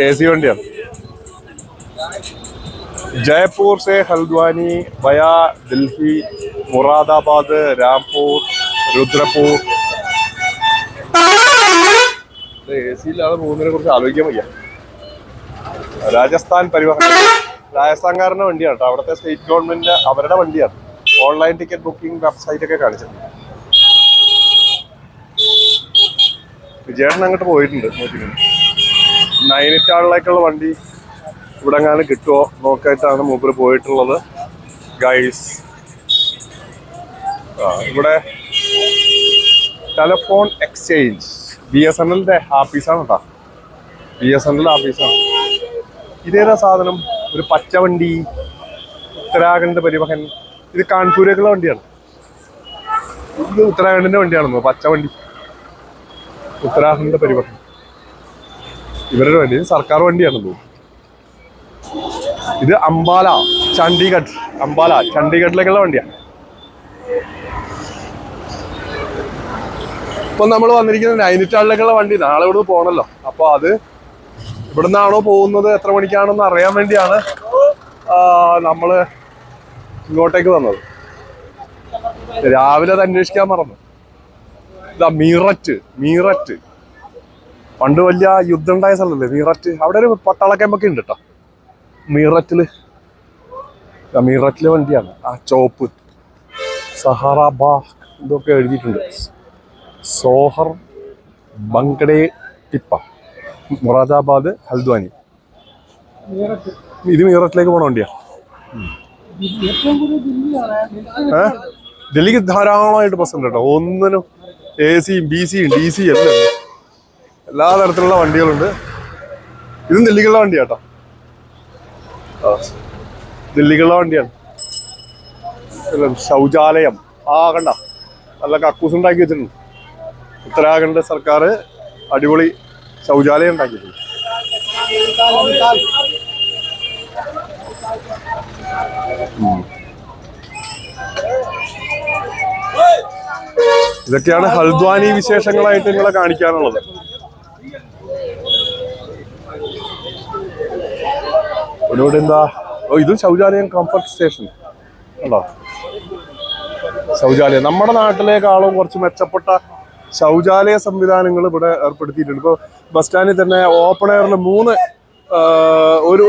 AC വണ്ടിയാണ്. जयपुर से हल्द्वानी वया दिल्ली, मुरादाबाद, रामपुर, रुद्रपुर. AC-ലാണ് പോകുന്നതിനെ കുറിച്ച് ആലോചിക്കാൻ വയ്യ. രാജസ്ഥാൻ പരിവഹൻ, രാജസ്ഥാൻകാരന്റെ വണ്ടിയാണ് കേട്ടോ. അവിടുത്തെ സ്റ്റേറ്റ് ഗവൺമെന്റ് അവരുടെ വണ്ടിയാണ്. ഓൺലൈൻ ടിക്കറ്റ് ബുക്കിംഗ് വെബ്സൈറ്റ് ഒക്കെ കാണിച്ചിട്ടുണ്ട്. വിജയേട്ടൻ അങ്ങോട്ട് പോയിട്ടുണ്ട്. നൈനിറ്റാളിലേക്കുള്ള വണ്ടി ഇവിടെ എങ്ങാനും കിട്ടുമോ നോക്കായിട്ടാണ് മൂപ്പര് പോയിട്ടുള്ളത് ഗൈസ്. ഇവിടെ ടെലഫോൺ എക്സ്ചേഞ്ച് BSNL-ന്റെ ആഫീസാണ് കേട്ടോ. BSNL ആഫീസാണ്. ഇതേതാ സാധനം? ഒരു പച്ച വണ്ടി, ഉത്തരാഖണ്ഡ് പരിവഹൻ. ഇത് കാൺപൂരേക്കുള്ള വണ്ടിയാണ്. ഇത് ഉത്തരാഖണ്ഡിന്റെ വണ്ടിയാണെന്നോ? പച്ച വണ്ടി, ഉത്തരാഖണ്ഡ് പരിവഹൻ ഇവരുടെ വണ്ടി. ഇത് സർക്കാർ വണ്ടിയാണെന്നോ? ഇത് അംബാല ചണ്ഡീഗഡിലേക്കുള്ള വണ്ടിയാണ്. ഇപ്പൊ നമ്മൾ വന്നിരിക്കുന്നത് നൈനിറ്റാളിലേക്കുള്ള വണ്ടി. നാളെ ഇവിടുന്ന് പോകണല്ലോ. അപ്പൊ അത് ഇവിടുന്നാണോ പോകുന്നത്, എത്ര മണിക്കാണെന്ന് അറിയാൻ വേണ്ടിയാണ് നമ്മള് ഇങ്ങോട്ടേക്ക് വന്നത്. രാവിലെ അത് അന്വേഷിക്കാൻ മറന്നു. ഇതാ മീററ്റ്. പണ്ട് വലിയ യുദ്ധം ഉണ്ടായ സ്ഥലമല്ലേ മീററ്റ്. അവിടെ ഒരു പട്ടാള ക്യാമ്പൊക്കെ ഉണ്ട് കേട്ടോ മീററ്റില് വണ്ടിയാണ്. ആ ചോപ്പ് സഹാറാബാ ഇതൊക്കെ എഴുതിയിട്ടുണ്ട്. സോഹർ, ബങ്കഡേ, ടിപ്പ, മുറാദാബാദ്, ഹൽദ്വാനി. ഇത് മീററ്റിലേക്ക് പോണ വണ്ടിയാ. ദില്ലിക്ക് ധാരാളമായിട്ട് ബസ് ഉണ്ട് കേട്ടോ. ഒന്നിനും AC-യും BC-യും DC-യും എല്ലാം എല്ലാ തരത്തിലുള്ള വണ്ടികളുണ്ട്. ഇതും ദില്ലിക്കുള്ള വണ്ടിയാട്ടോ. ദില്ലിക്കുള്ള വണ്ടിയാണ്. ശൗചാലയം കണ്ട നല്ല കക്കൂസ് ഉണ്ടാക്കി വെച്ചിട്ടുണ്ട്. ഉത്തരാഖണ്ഡ് സർക്കാർ അടിപൊളി ശൗചാലയം ഉണ്ടാക്കിയിട്ടുണ്ട്. ഇതൊക്കെയാണ് ഹൽദ്വാനി വിശേഷങ്ങളായിട്ട് നിങ്ങളെ കാണിക്കാനുള്ളത്. ഇവിടെ എന്താ? ഇതും ശൗചാലയം, കംഫർട്ട് സ്റ്റേഷൻ ഉണ്ടോ? ശൗചാലയം നമ്മുടെ നാട്ടിലേക്കാളും കുറച്ച് മെച്ചപ്പെട്ട ശൗചാലയ സംവിധാനങ്ങൾ ഇവിടെ ഏർപ്പെടുത്തിയിട്ടുണ്ട്. ഇപ്പോൾ ബസ് സ്റ്റാൻഡിൽ തന്നെ ഓപ്പൺ എയറിൽ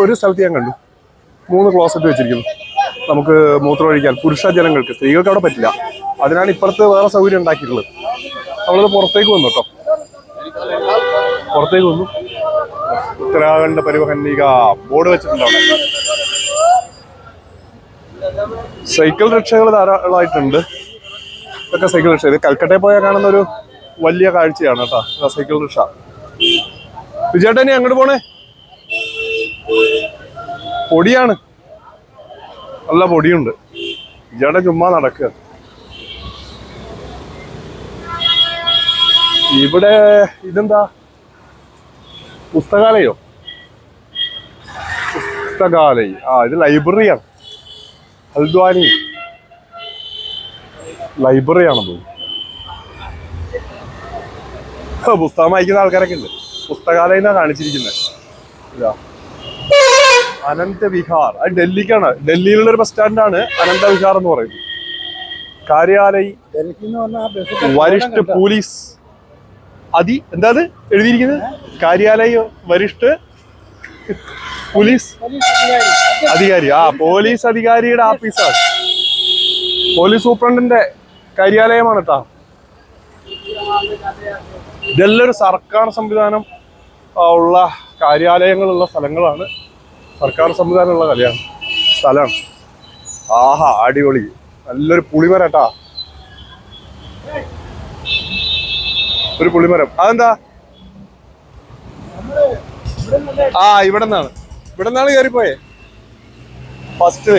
ഒരു സ്ഥലത്ത് ഞാൻ കണ്ടു 3 ക്ലോസറ്റ് വെച്ചിരിക്കുന്നു. നമുക്ക് മൂത്രമൊഴിക്കാൻ പുരുഷ ജനങ്ങൾക്ക്, സ്ത്രീകൾക്ക് അവിടെ പറ്റില്ല. അതിനാണ് ഇപ്പുറത്ത് വേറെ സൗകര്യം ഉണ്ടാക്കിയിട്ടുള്ളത്. നമ്മളത് പുറത്തേക്ക് വന്നു കേട്ടോ. പുറത്തേക്ക് വന്നു. ഉത്തരാഖണ്ഡ് പരിവഹൻ നിഗ ബോർഡ് വെച്ചിട്ടുണ്ട് അവിടെ. സൈക്കിൾ റിക്ഷകൾ ധാരാളമായിട്ടുണ്ട്. ഇതൊക്കെ സൈക്കിൾ റിക്ഷ. ഇത് കൽക്കട്ടയിൽ പോയാൽ കാണുന്ന ഒരു വലിയ കാഴ്ചയാണ് കേട്ടോ സൈക്കിൾ റിക്ഷ. വിജയേട്ടൻ ഇനി അങ്ങോട്ട് പോണേ? പൊടിയാണ്, നല്ല പൊടിയുണ്ട്. വിജയേട്ടൻ ചുമ്മാ നടക്കുക. ഇവിടെ ഇതെന്താ പുസ്തകാലയോ? പുസ്തകാലയ, ഇത് ലൈബ്രറിയാണ്. ഹൽദ്വാനി ലൈബ്രറിയാണത്. പുസ്തകം വായിക്കുന്ന ആൾക്കാരൊക്കെ ഉണ്ട്. പുസ്തകാലയെന്നാ കാണിച്ചിരിക്കുന്നത്. ഇതാ അനന്ത വിഹാർ, അത് ഡൽഹിക്കാണ്. ഡൽഹിയിലുള്ള ഒരു ബസ് സ്റ്റാൻഡാണ് അനന്ത വിഹാർ എന്ന് പറയുന്നത്. കാര്യാലയ് വരിഷ്ഠ പോലീസ് എന്താ എഴുതിയിരിക്കുന്നത്? കാര്യാലയ വരിഷ്ഠ പോലീസ് അധികാരി. പോലീസ് അധികാരിയുടെ ഓഫീസാണ്. പോലീസ് സൂപ്രണ്ടിന്റെ കാര്യാലയമാണ് കേട്ടോ. ഇതെല്ലാം ഒരു സർക്കാർ സംവിധാനം ഉള്ള കാര്യാലയങ്ങളുള്ള സ്ഥലങ്ങളാണ്. സർക്കാർ സംവിധാനമുള്ള സ്ഥലമാണ്. ആഹാ, അടിപൊളി, നല്ലൊരു പുളിമരം കേട്ടാ. ഒരു പുളിമരം. അതെന്താ? ഇവിടെ നിന്നാണ് കയറിപ്പോയേ. ഫസ്റ്റ്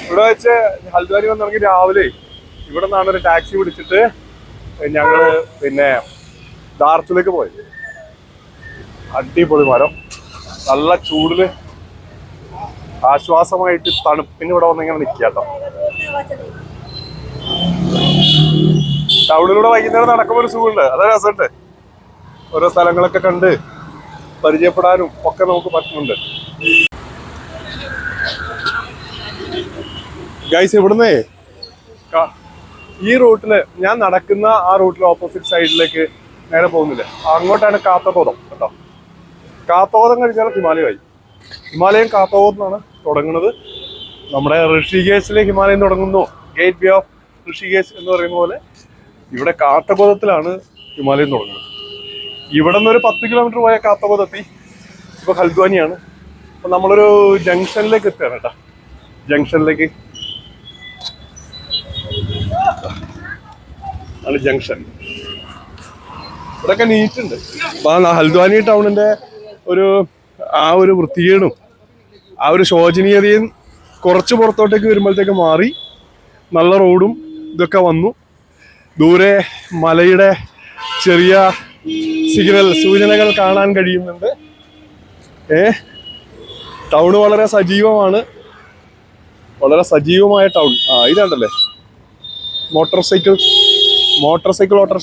ഇവിടെ വെച്ച് ഹൽദ്വാനി വന്നിറങ്ങി രാവിലെ ഇവിടെ നിന്നാണ് ഒരു ടാക്സി പിടിച്ചിട്ട് ഞങ്ങള് പിന്നെ ദാർച്ചുലേക്ക് പോയത്. അടിപൊളി മരം, നല്ല ചൂടില് ആശ്വാസമായിട്ട് തണുപ്പിന് ഇവിടെ വന്നിങ്ങനെ നിൽക്കാട്ടോ. ടൗണിലൂടെ വൈകുന്നേരം നടക്കുമ്പോൾ ഒരു സുഖമുണ്ട്, അതൊരു രസമുണ്ട്. ഓരോ സ്ഥലങ്ങളൊക്കെ കണ്ട് പരിചയപ്പെടാനും ഒക്കെ നമുക്ക് പറ്റുന്നുണ്ട്. ഗൈസ്, ഇവിടുന്ന് ഈ റൂട്ടില് ഞാൻ നടക്കുന്ന ആ റൂട്ടിൽ ഓപ്പോസിറ്റ് സൈഡിലേക്ക് നേരെ പോകുന്നില്ല, അങ്ങോട്ടാണ് കാത്തഗോദം കേട്ടോ. കാത്തഗോദം കഴിഞ്ഞാൽ ഹിമാലയമായി. ഹിമാലയം കാത്തഗോദം തുടങ്ങുന്നത്. നമ്മുടെ ഋഷികേശിലെ ഹിമാലയം തുടങ്ങുന്നു. ഗേറ്റ് വേ ഓഫ് ഋഷികേശ് എന്ന് പറയുന്ന പോലെ ഇവിടെ കാത്തഗോദത്തിലാണ് ഹിമാലയം തുടങ്ങുന്നത്. ഇവിടെ നിന്ന് ഒരു 10 കിലോമീറ്റർ പോയ കാത്തഗോദത്തി. ഇപ്പോൾ ഹൽദ്വാനിയാണ്. അപ്പോൾ നമ്മളൊരു ജംഗ്ഷനിലേക്ക് എത്തുകയാണ് കേട്ടോ. ജംഗ്ഷനിലേക്ക് ആണ് ജംഗ്ഷൻ. ഇവിടെയൊക്കെ നീറ്റുണ്ട്. അപ്പോൾ ഹൽദ്വാനി ടൗണിൻ്റെ ഒരു വൃത്തികേടും ആ ഒരു ശോചനീയതയും കുറച്ച് പുറത്തോട്ടേക്ക് വരുമ്പോഴത്തേക്ക് മാറി. നല്ല റോഡും ഇതൊക്കെ വന്നു. ദൂരെ മലയുടെ ചെറിയ സൂചനകൾ കാണാൻ കഴിയുന്നുണ്ട്. ടൗണ് വളരെ സജീവമാണ്, വളരെ സജീവമായ ടൗൺ. ഇതാണ്ടല്ലേ motor cycle.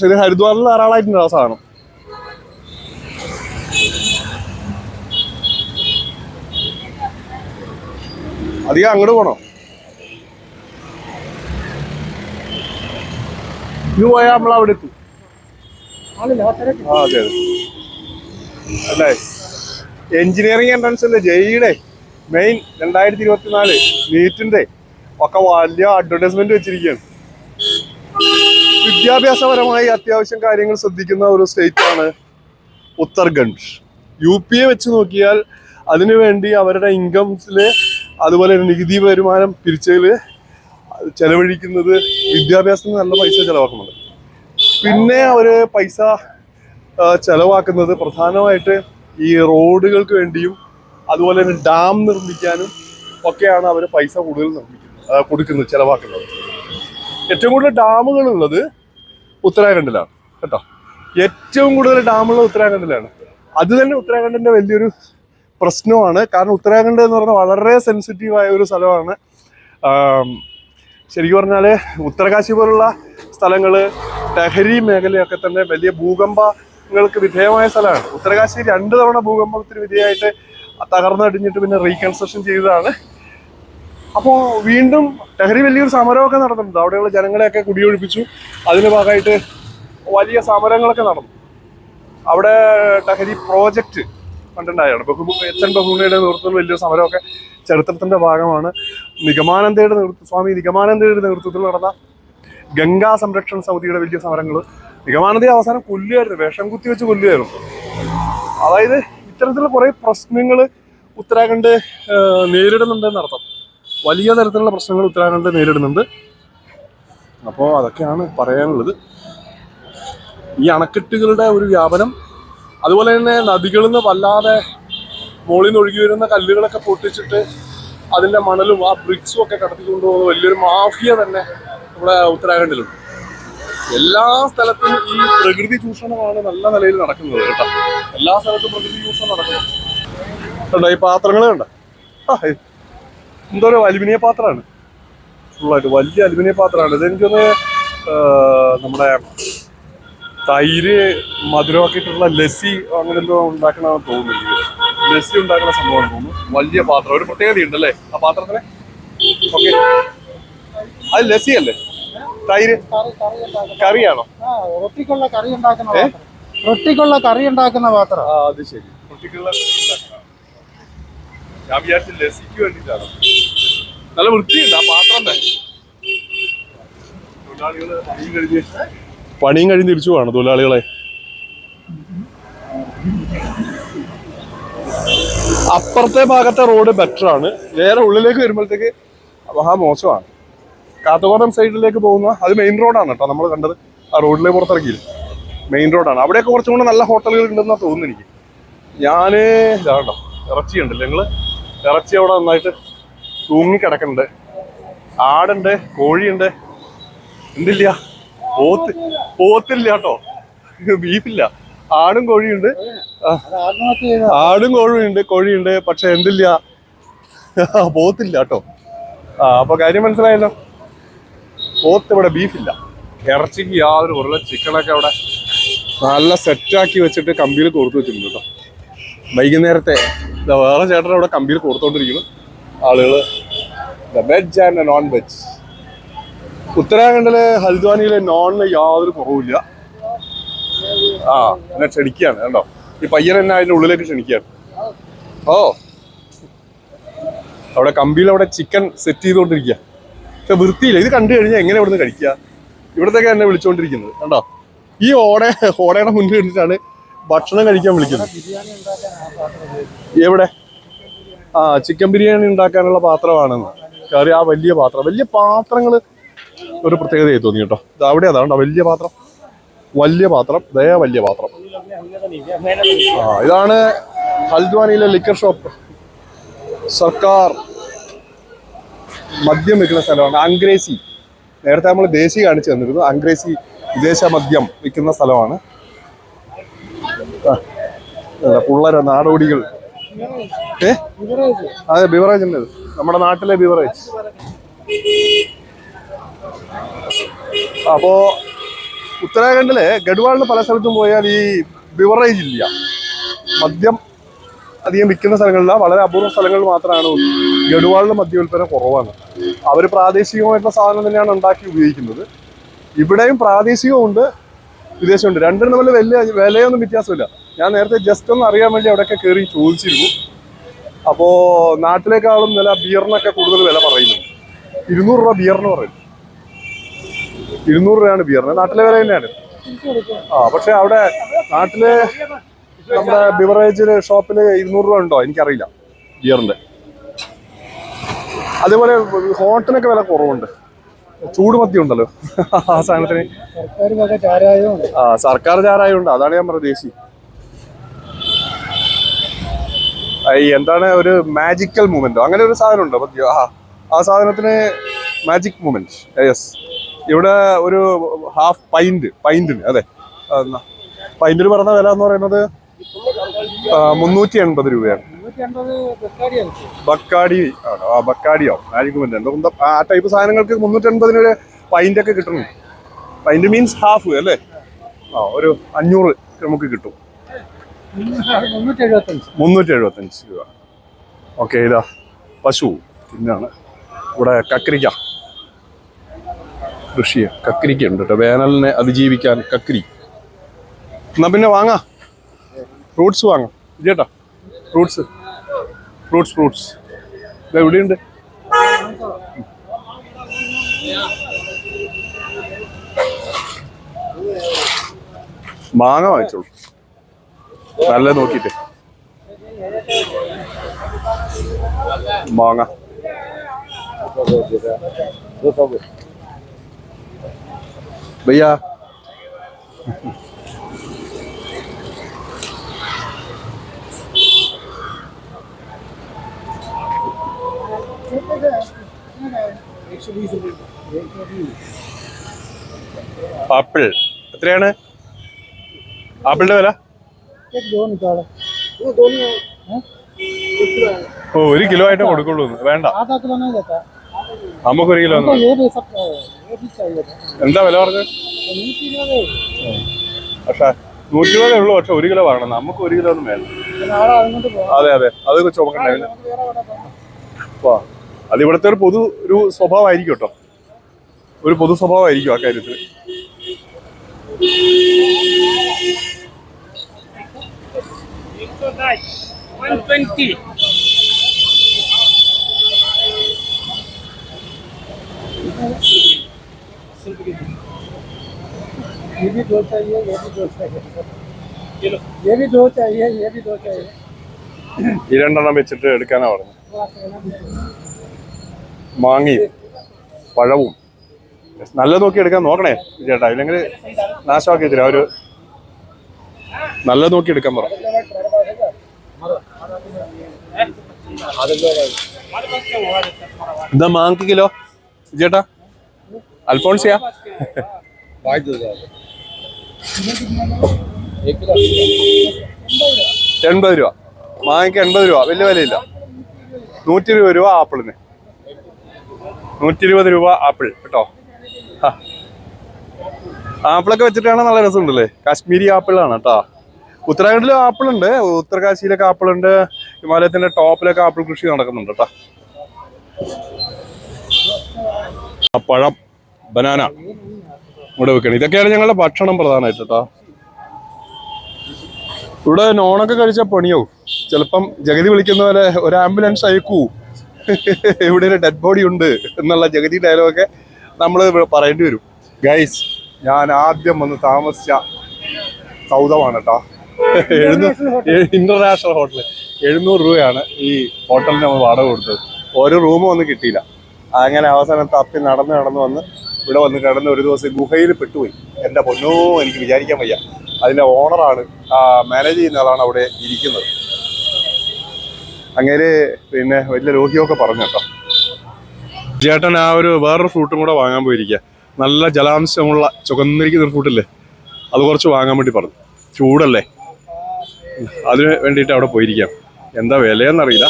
ഇത് ഹരിദ്വാറിൽ ധാരാളമായിട്ടുണ്ട് ആ സാധനം. അധികം അങ്ങോട്ട് പോണോ? ഇത് പോയാൽ നമ്മൾ അവിടെ എത്തും. അതെ അല്ലേ. എഞ്ചിനീയറിംഗ് എൻട്രൻസ് അല്ലേ ജെഇയുടെ മെയിൻ 2024 നീറ്റിന്റെ ഒക്കെ വലിയ അഡ്വർടൈസ്മെന്റ് വെച്ചിരിക്കുകയാണ്. വിദ്യാഭ്യാസപരമായി അത്യാവശ്യം കാര്യങ്ങൾ ശ്രദ്ധിക്കുന്ന ഒരു സ്റ്റേറ്റ് ആണ് ഉത്തർഖണ്ഡ്. UPയെ വെച്ച് നോക്കിയാൽ അതിനുവേണ്ടി അവരുടെ ഇൻകംസില് അതുപോലെ നികുതി വരുമാനം പിരിച്ചതില് ചെലവഴിക്കുന്നത് വിദ്യാഭ്യാസത്തിന് നല്ല പൈസ ചെലവാക്കുന്നുണ്ട്. പിന്നെ അവര് പൈസ ചെലവാക്കുന്നത് പ്രധാനമായിട്ട് ഈ റോഡുകൾക്ക് വേണ്ടിയും അതുപോലെ തന്നെ ഡാം നിർമ്മിക്കാനും ഒക്കെയാണ് അവർ പൈസ കൂടുതൽ ചെലവാക്കുന്നത്. ഏറ്റവും കൂടുതൽ ഡാമുകൾ ഉള്ളത് ഉത്തരാഖണ്ഡിലാണ് കേട്ടോ. ഏറ്റവും കൂടുതൽ ഡാമുള്ളത് ഉത്തരാഖണ്ഡിലാണ്. അത് തന്നെ ഉത്തരാഖണ്ഡിന്റെ വലിയൊരു പ്രശ്നമാണ്. കാരണം ഉത്തരാഖണ്ഡ് എന്ന് പറഞ്ഞാൽ വളരെ സെൻസിറ്റീവായ ഒരു സ്ഥലമാണ്. ശരിക്കും പറഞ്ഞാൽ ഉത്തരകാശി പോലുള്ള സ്ഥലങ്ങൾ, ടെഹരി മേഖലയൊക്കെ തന്നെ വലിയ ഭൂകമ്പങ്ങൾക്ക് വിധേയമായ സ്ഥലമാണ്. ഉത്തരകാശി 2 തവണ ഭൂകമ്പത്തിന് വിധേയമായിട്ട് തകർന്നടിഞ്ഞിട്ട് പിന്നെ റീകൺസ്ട്രക്ഷൻ ചെയ്തതാണ്. അപ്പോൾ വീണ്ടും ടെഹരി വലിയൊരു സമരമൊക്കെ നടന്നിട്ടുണ്ട്. അവിടെയുള്ള ജനങ്ങളെയൊക്കെ കുടിയൊഴിപ്പിച്ചു. അതിന് ഭാഗമായിട്ട് വലിയ സമരങ്ങളൊക്കെ നടന്നു. അവിടെ ടെഹരി പ്രോജക്റ്റ് കണ്ടുണ്ടായാണ്. HN ബഹുണയുടെ നേതൃത്വത്തിൽ വലിയൊരു സമരമൊക്കെ ചരിത്രത്തിന്റെ ഭാഗമാണ്. സ്വാമി നിഗമാനന്ദയുടെ നേതൃത്വത്തിൽ നടന്ന ഗംഗാ സംരക്ഷണ സമിതിയുടെ വലിയ സമരങ്ങൾ. നിഗമാനന്ദയെ അവസാനം കൊല്ലുകയായിരുന്നു, വിഷം കുത്തി വെച്ച് കൊല്ലുകയായിരുന്നു. അതായത് ഇത്തരത്തിലുള്ള കുറെ പ്രശ്നങ്ങൾ ഉത്തരാഖണ്ഡ് നേരിടുന്നുണ്ടെന്നർത്ഥം. വലിയ തരത്തിലുള്ള പ്രശ്നങ്ങൾ ഉത്തരാഖണ്ഡ് നേരിടുന്നുണ്ട്. അപ്പോൾ അതൊക്കെയാണ് പറയാനുള്ളത്. ഈ അണക്കെട്ടുകളുടെ ഒരു വ്യാപനം, അതുപോലെ തന്നെ നദികളിൽ നിന്ന് വല്ലാതെ മുകളിൽ നിന്ന് ഒഴുകി വരുന്ന കല്ലുകളൊക്കെ പൊട്ടിച്ചിട്ട് അതിൻ്റെ മണലും ആ ബ്രിക്സും ഒക്കെ കടത്തിക്കൊണ്ടുപോകുന്ന വലിയൊരു മാഫിയ തന്നെ നമ്മുടെ ഉത്തരാഖണ്ഡിലുണ്ട്. എല്ലാ സ്ഥലത്തും ഈ പ്രകൃതി ചൂഷണമാണ് നല്ല നിലയിൽ നടക്കുന്നത് കേട്ടോ. എല്ലാ സ്ഥലത്തും പ്രകൃതി ചൂഷണം നടക്കുന്നു കേട്ടോ. ഈ പാത്രങ്ങൾ കണ്ട എന്തോ ഒരു അലുമിനിയ പാത്രമാണ്, ഫുള്ളായിട്ട് വലിയ അലുമിനിയ പാത്രമാണ്. ഇതെനിക്കൊന്ന് നമ്മുടെ തൈര് മധുരമാക്കിയിട്ടുള്ള ലസ്സി അങ്ങനെ എന്തോ ഉണ്ടാക്കണമെന്ന് തോന്നുന്നു. ലസ്സി ഉണ്ടാക്കുന്ന സംഭവമാണ് തോന്നുന്നു. വലിയ പാത്രം, ഒരു പ്രത്യേകത ഉണ്ടല്ലേ ആ പാത്രത്തിന്. ഓക്കെ, അത് ലസ്സി അല്ലേ? തൈര് കറിയാണോ? റൊട്ടിക്കുള്ള കറി ഉണ്ടാക്കുന്ന പാത്രം. ആ അത് ശരി, റൊട്ടിക്കുള്ള ഞാൻ വിചാരിച്ച ലസ്സിക്ക് വേണ്ടിയിട്ടാണ്. നല്ല വൃത്തിയുണ്ട് ആ പാത്രം തന്നെ. തൊഴിലാളികള് പണിയും കഴിഞ്ഞ് തിരിച്ചു പോവാണ് തൊഴിലാളികളെ. അപ്പുറത്തെ ഭാഗത്തെ റോഡ് ബെറ്റർ ആണ്, നേരെ ഉള്ളിലേക്ക് വരുമ്പോഴത്തേക്ക് മഹാ മോശമാണ്. കാത്തകോടം സൈഡിലേക്ക് പോകുന്ന അത് മെയിൻ റോഡാണ് കേട്ടോ നമ്മൾ കണ്ടത്. ആ റോഡിലേക്ക് പുറത്തിറക്കിയില്ല, മെയിൻ റോഡാണ്. അവിടെയൊക്കെ കുറച്ചും കൂടെ നല്ല ഹോട്ടലുകൾ ഉണ്ടെന്നാണ് തോന്നുന്നു എനിക്ക്. ഞാൻ ഇതാണ്ടോ ഇറച്ചിയുണ്ടല്ലോ, ഞങ്ങൾ ഇറച്ചി അവിടെ നന്നായിട്ട് തൂങ്ങിക്കിടക്കുന്നുണ്ട്. ആടുണ്ട്, കോഴിയുണ്ട്, എന്തില്ല പോത്തില്ല കേട്ടോ, ബീഫില്ല, ആടും കോഴിയുണ്ട്. ആടും കോഴിയുണ്ട് പക്ഷെ എന്തില്ല, പോത്തില്ല കേട്ടോ. അപ്പൊ കാര്യം മനസ്സിലായല്ലോ, പോത്ത് ഇവിടെ, ബീഫില്ല. ഇറച്ചിക്ക് യാതൊരു കുറവില്ല. ചിക്കനൊക്കെ അവിടെ നല്ല സെറ്റാക്കി വെച്ചിട്ട് കമ്പിയിൽ കൊടുത്തു വെച്ചിട്ടുണ്ട് കേട്ടോ. വൈകുന്നേരത്തെ വേറെ ചേട്ടൻ അവിടെ കമ്പിയിൽ കൊടുത്തോണ്ടിരിക്കുന്നു ആളുകൾ. Veg and non veg. ഉത്തരാഖണ്ഡിലെ ഹൽദ്വാനിയിലെ നോണിന് യാതൊരു കുറവില്ല. എന്നെ ക്ഷണിക്കുകയാണ് കേട്ടോ. ഈ പയ്യൻ എന്നെ അതിൻ്റെ ഉള്ളിലേക്ക് ക്ഷണിക്കുകയാണ്. ഓ, അവിടെ കമ്പിയിൽ അവിടെ ചിക്കൻ സെറ്റ് ചെയ്തുകൊണ്ടിരിക്കുക. പക്ഷെ വൃത്തിയില്ല. ഇത് കണ്ടു കഴിഞ്ഞാൽ എങ്ങനെ ഇവിടുന്ന് കഴിക്കുക? ഇവിടത്തേക്ക് എന്നെ വിളിച്ചുകൊണ്ടിരിക്കുന്നത് കണ്ടോ. ഈ ഓടയുടെ മുന്നിൽ ഇരുന്നിട്ടാണ് ഭക്ഷണം കഴിക്കാൻ വിളിക്കുന്നത്. എവിടെ? ചിക്കൻ ബിരിയാണി ഉണ്ടാക്കാനുള്ള പാത്രമാണെന്ന് കറി. ആ വലിയ പാത്രങ്ങൾ ഒരു പ്രത്യേകതയായി തോന്നി കേട്ടോ. ഇത് അവിടെ അതാണ്ടോ വലിയ പാത്രം. ഇതാണ് ഹൽദ്വാനിയിലെ ലിക്കർ ഷോപ്പ്. സർക്കാർ മദ്യം വിൽക്കുന്ന സ്ഥലമാണ്. അംഗ്രേസി, നേരത്തെ നമ്മൾ ദേശി കാണിച്ചു തന്നിരുന്നു. അംഗ്രേസി വിദേശ മദ്യം വിൽക്കുന്ന സ്ഥലമാണ്. പുള്ളര നാടോടികൾ. അതെ, ബിവറേജ് ഉണ്ട്, നമ്മുടെ നാട്ടിലെ ബിവറേജ്. അപ്പോ ഉത്തരാഖണ്ഡില് ഗഡ്വാളിന് പല സ്ഥലത്തും പോയാൽ ഈ ബിവറേജ് ഇല്ല, മദ്യം അധികം വിൽക്കുന്ന സ്ഥലങ്ങളില്ല. വളരെ അപൂർവ സ്ഥലങ്ങളിൽ മാത്രമാണ് ഗഡ്വാളിന് മദ്യവിൽപ്പന കുറവാണ്. അവർ പ്രാദേശികമായിട്ടുള്ള സാധനം തന്നെയാണ് ഉണ്ടാക്കി ഉപയോഗിക്കുന്നത്. ഇവിടെയും പ്രാദേശികമുണ്ട്, വിദേശമുണ്ട്. രണ്ടിനും തമ്മിൽ വലിയ വിലയൊന്നും വ്യത്യാസമില്ല. ഞാൻ നേരത്തെ ജസ്റ്റ് ഒന്ന് അറിയാൻ വേണ്ടി അവിടെയൊക്കെ കയറി ചോദിച്ചിരുന്നു. അപ്പോൾ നാട്ടിലേക്കാളും വില ബിയറിനൊക്കെ കൂടുതൽ വില പറയുന്നുണ്ട്. 200 രൂപ ബിയറിന് പറയും. 200 രൂപയാണ് ബിയറിന്. നാട്ടിലെ വില തന്നെയാണ്. പക്ഷെ അവിടെ നാട്ടിലെ നമ്മുടെ ബിവറേജ് ഷോപ്പിൽ 200 രൂപ ഉണ്ടോ എനിക്കറിയില്ല ബിയറിന്റെ. അതേപോലെ ഹോട്ടലിനൊക്കെ വില കുറവുണ്ട്. ചൂട് മദ്യം ഉണ്ടല്ലോ ആ സാധനത്തിന്. സർക്കാർ ചാരായമുണ്ട്, അതാണ് ഞാൻ പറഞ്ഞത് ദേശി. എന്താണ് ഒരു മാജിക്കൽ മൂമെന്റോ അങ്ങനെ ഒരു സാധനം ഉണ്ടോ മദ്യം? ആ സാധനത്തിന് മാജിക് മൂമെന്റ്. യെസ്, ഇവിടെ ഒരു ഹാഫ് പൈന്റിന് അതെ പൈന്റിന് പറഞ്ഞ വില എന്ന് പറയുന്നത് 380 രൂപയാണ്. ബക്കാടി ആണോ? ബക്കാടിയോ മാജിക് മൂമെന്റ് എന്തോ ആ ടൈപ്പ് സാധനങ്ങൾക്ക് 380 പൈന്റ് ഒക്കെ കിട്ടുന്നു. പൈന്റ് മീൻസ് ഹാഫ് അല്ലേ? ഒരു 500 നമുക്ക് കിട്ടും. 375 രൂപ. ഓക്കെ, ഇതാ പശു പിന്നാണ്. ഇവിടെ കക്കരിക്ക കൃഷി, കക്കരിക്ക ഉണ്ട് കേട്ടോ. വേനലിനെ അതിജീവിക്കാൻ കക്കരി. എന്നാ പിന്നെ വാങ്ങാം, ഫ്രൂട്ട്സ് വാങ്ങാം ചേട്ടാ. ഫ്രൂട്ട്സ് ഇത് എവിടെയുണ്ട്? മാങ്ങ വാങ്ങിച്ചോളൂ, നല്ല നോക്കിയിട്ട്. മാങ്ങ भैया ആപ്പിൾ എത്രയാണ് ആപ്പിളിന്റെ വില? ഓ 1 കിലോ ആയിട്ട് കൊടുക്കുള്ളൂ. വേണ്ട, നമുക്ക് 1 കിലോ. എന്താ വില പറഞ്ഞത്? പക്ഷെ 120 ഉള്ളൂ. പക്ഷെ 1 കിലോ വാങ്ങണം. നമുക്ക് 1 കിലോ ഒന്നും വേണ്ട. അതെ അതെ, അത് ചുമക്കണ്ടേ. അത് ഇവിടുത്തെ ഒരു സ്വഭാവമായിരിക്കും കേട്ടോ. ഒരു പൊതു സ്വഭാവമായിരിക്കും ആ കാര്യത്തിൽ. ये भी दो चाहिए, ये भी दो चाहिए, ये भी दो चाहिए, ये भी दो चाहिए. ഈ 2 എണ്ണം വെച്ചിട്ട് എടുക്കാനാ പറഞ്ഞത്. മാങ്ങയും പഴവും നല്ലത് നോക്കി എടുക്കാൻ നോക്കണേ ചേട്ടാ, ഇല്ലെങ്കിൽ നാശമാക്കി തരാം. ഒരു നല്ലത് നോക്കി എടുക്കാൻ പറ. എന്താ മാങ്ങക്ക് കിലോ ചേട്ടാ? അൽഫോൺസിയാ? 80 രൂപ മാങ്ങയ്ക്ക്. 80 രൂപ, വലിയ വിലയില്ല. 120 രൂപ ആപ്പിളിന്. 120 രൂപ ആപ്പിൾ കേട്ടോ. ആപ്പിളൊക്കെ വെച്ചിട്ടാണ് നല്ല രസമുണ്ടല്ലേ. കാശ്മീരി ആപ്പിളാണ് കേട്ടോ. ഉത്തരാഖണ്ഡിലും ആപ്പിളുണ്ട്, ഉത്തരകാശിയിലൊക്കെ ആപ്പിളുണ്ട്, ഹിമാലയത്തിന്റെ ടോപ്പിലൊക്കെ ആപ്പിൾ കൃഷി നടക്കുന്നുണ്ട് കേട്ടോ. പഴം, ബനാന ഇവിടെ വെക്കണം. ഇതൊക്കെയാണ് ഞങ്ങളുടെ ഭക്ഷണം പ്രധാനമായിട്ട് കേട്ടോ. ഇവിടെ നോണൊക്കെ കഴിച്ചാൽ പണിയാവും. ചിലപ്പം ജഗതി വിളിക്കുന്ന പോലെ ഒരു ആംബുലൻസ് അയക്കൂ, ഇവിടെ ഒരു ഡെഡ് ബോഡി ഉണ്ട് എന്നുള്ള ജഗതി ഡയലോഗൊക്കെ നമ്മൾ പറയേണ്ടി വരും. ഗൈസ്, ഞാൻ ആദ്യം വന്ന് താമസിച്ച സൗദമാണ് കേട്ടോ. International hotel. 700 രൂപയാണ് ഈ ഹോട്ടലിന് നമ്മൾ വാടക കൊടുത്തത്. ഒരു റൂമും ഒന്നും കിട്ടിയില്ല. അങ്ങനെ അവസാനം തപ്പി നടന്ന് വന്ന് ഇവിടെ വന്ന് കിടന്ന് ഒരു ദിവസം ഗുഹയിൽ പെട്ടുപോയി. എൻ്റെ പൊന്നോ, എനിക്ക് വിചാരിക്കാൻ വയ്യ. അതിൻ്റെ ഓണറാണ്, മാനേജ് ചെയ്യുന്ന ആളാണ് അവിടെ ഇരിക്കുന്നത്. അങ്ങനെ പിന്നെ വലിയ ലോഹിയൊക്കെ പറഞ്ഞു കേട്ടോ. ചേട്ടൻ ആ ഒരു വേറൊരു ഫ്രൂട്ടും കൂടെ വാങ്ങാൻ പോയിരിക്കുക. നല്ല ജലാംശമുള്ള ചുവന്നിരിക്കുന്ന ഒരു ഫ്രൂട്ടില്ലേ, അത് കുറച്ച് വാങ്ങാൻ വേണ്ടി പറഞ്ഞു. ചൂടല്ലേ, അതിന് വേണ്ടിയിട്ട് അവിടെ പോയിരിക്കാം. എന്താ വിലയെന്നറിയില്ല.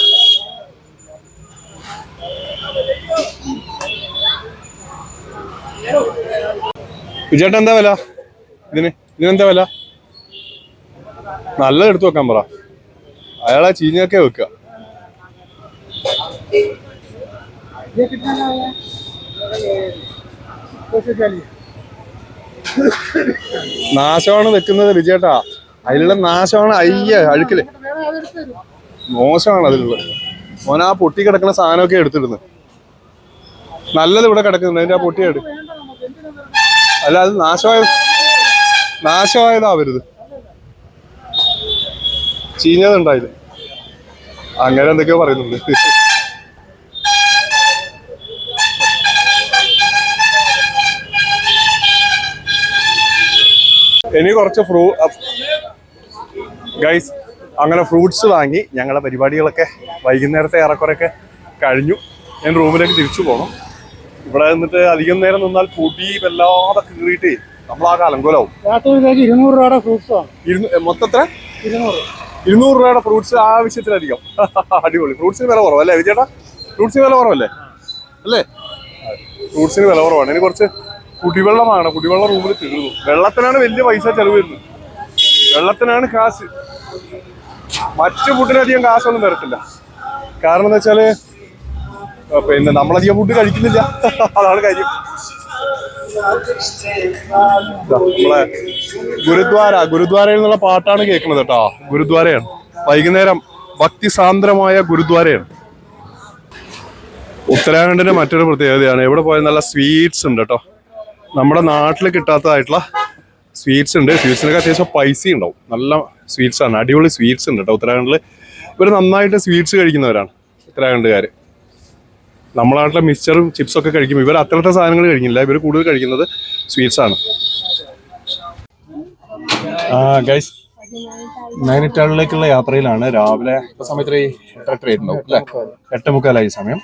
വിജയേട്ടൻ എന്താ വില ഇതിനെന്താ വില? നല്ലത് എടുത്തു വെക്കാൻ പറ. അയാളെ ചീഞ്ഞൊക്കെ വെക്കുക. നാശമാണ് വെക്കുന്നത് വിജയേട്ടാ. അതിലുള്ള നാശമാണ്. അഴുക്കില് മോശമാണ് അതിലുള്ളത്. മോൻ ആ പൊട്ടി കിടക്കുന്ന സാധനമൊക്കെ എടുത്തിടുന്നത്. നല്ലത് ഇവിടെ കിടക്കുന്നുണ്ട്, അതിന്റെ ആ പൊട്ടിയെടു. അല്ല, അത് നാശമായതാവരുത്. ചീഞ്ഞതുണ്ടായത് അങ്ങനെ എന്തൊക്കെയോ പറയുന്നുണ്ട്. ഇനി കുറച്ച് ഗൈസ് അങ്ങനെ ഫ്രൂട്ട്സ് വാങ്ങി ഞങ്ങളുടെ പരിപാടികളൊക്കെ വൈകുന്നേരത്തെ ഏറെക്കുറെയൊക്കെ കഴിഞ്ഞു. ഞാൻ റൂമിലേക്ക് തിരിച്ചു പോകണം. ഇവിടെ നിന്നിട്ട് അധികം നേരം നിന്നാൽ പൊടി വല്ലാതെ കീറിയിട്ട് നമ്മളാകെ അലങ്കോലാവും. 200 രൂപയുടെ ഫ്രൂട്ട്സ് മൊത്തത്തിൽ 200 രൂപയുടെ ഫ്രൂട്ട്സ് ആവശ്യത്തിലധികം. അടിപൊളി. ഫ്രൂട്ട്സിന് വില കുറവല്ലേ വിജയേട്ടാ? ഫ്രൂട്ട്സിന് വില കുറവല്ലേ അല്ലേ? ഫ്രൂട്ട്സിന് വില കുറവാണ്. ഇനി കുറച്ച് കുടിവെള്ളമാണ്. കുടിവെള്ളം റൂമിൽ തീർന്നു. വെള്ളത്തിനാണ് വലിയ പൈസ ചെലവ് വരുന്നത്. വെള്ളത്തിനാണ് കാശ്. മറ്റു ഫുഡിനധികം കാശൊന്നും വരത്തില്ല. കാരണം എന്താ വെച്ചാല് പിന്നെ നമ്മളധികം ഫുഡ് കഴിക്കുന്നില്ല, അതാണ് കാര്യം. നമ്മളെ ഗുരുദ്വാരയിൽ നിന്നുള്ള പാട്ടാണ് കേൾക്കുന്നത് കേട്ടോ. ഗുരുദ്വാരയാണ്. വൈകുന്നേരം ഭക്തിസാന്ദ്രമായ ഗുരുദ്വാരയാണ്. ഉത്തരാഖണ്ഡിന്റെ മറ്റൊരു പ്രത്യേകതയാണ്, എവിടെ പോയാൽ നല്ല സ്വീറ്റ്സ് ഉണ്ട് കേട്ടോ. നമ്മുടെ നാട്ടിൽ കിട്ടാത്തതായിട്ടുള്ള സ്വീറ്റ്സ് ഉണ്ട്. സ്വീറ്റ്സിനൊക്കെ അത്യാവശ്യം പൈസ ഉണ്ടാവും. നല്ല സ്വീറ്റ്സ് ആണ്, അടിപൊളി സ്വീറ്റ്സ് ഉണ്ട് കേട്ടോ ഉത്തരാഖണ്ഡിൽ. ഇവർ നന്നായിട്ട് സ്വീറ്റ്സ് കഴിക്കുന്നവരാണ് ഉത്തരാഖണ്ഡുകാർ. നമ്മുടെ നാട്ടിലെ മിക്സ്ചറും ചിപ്സൊക്കെ കഴിക്കും. ഇവർ അത്രത്തെ സാധനങ്ങൾ കഴിക്കില്ല. ഇവർ കൂടുതൽ കഴിക്കുന്നത് സ്വീറ്റ്സ് ആണ്. ഗൈസ്, നൈനിറ്റാളിലേക്കുള്ള യാത്രയിലാണ്. രാവിലെ സമയത്ത് 8:30 ഉണ്ടാവും അല്ലേ? 8:45 സമയം.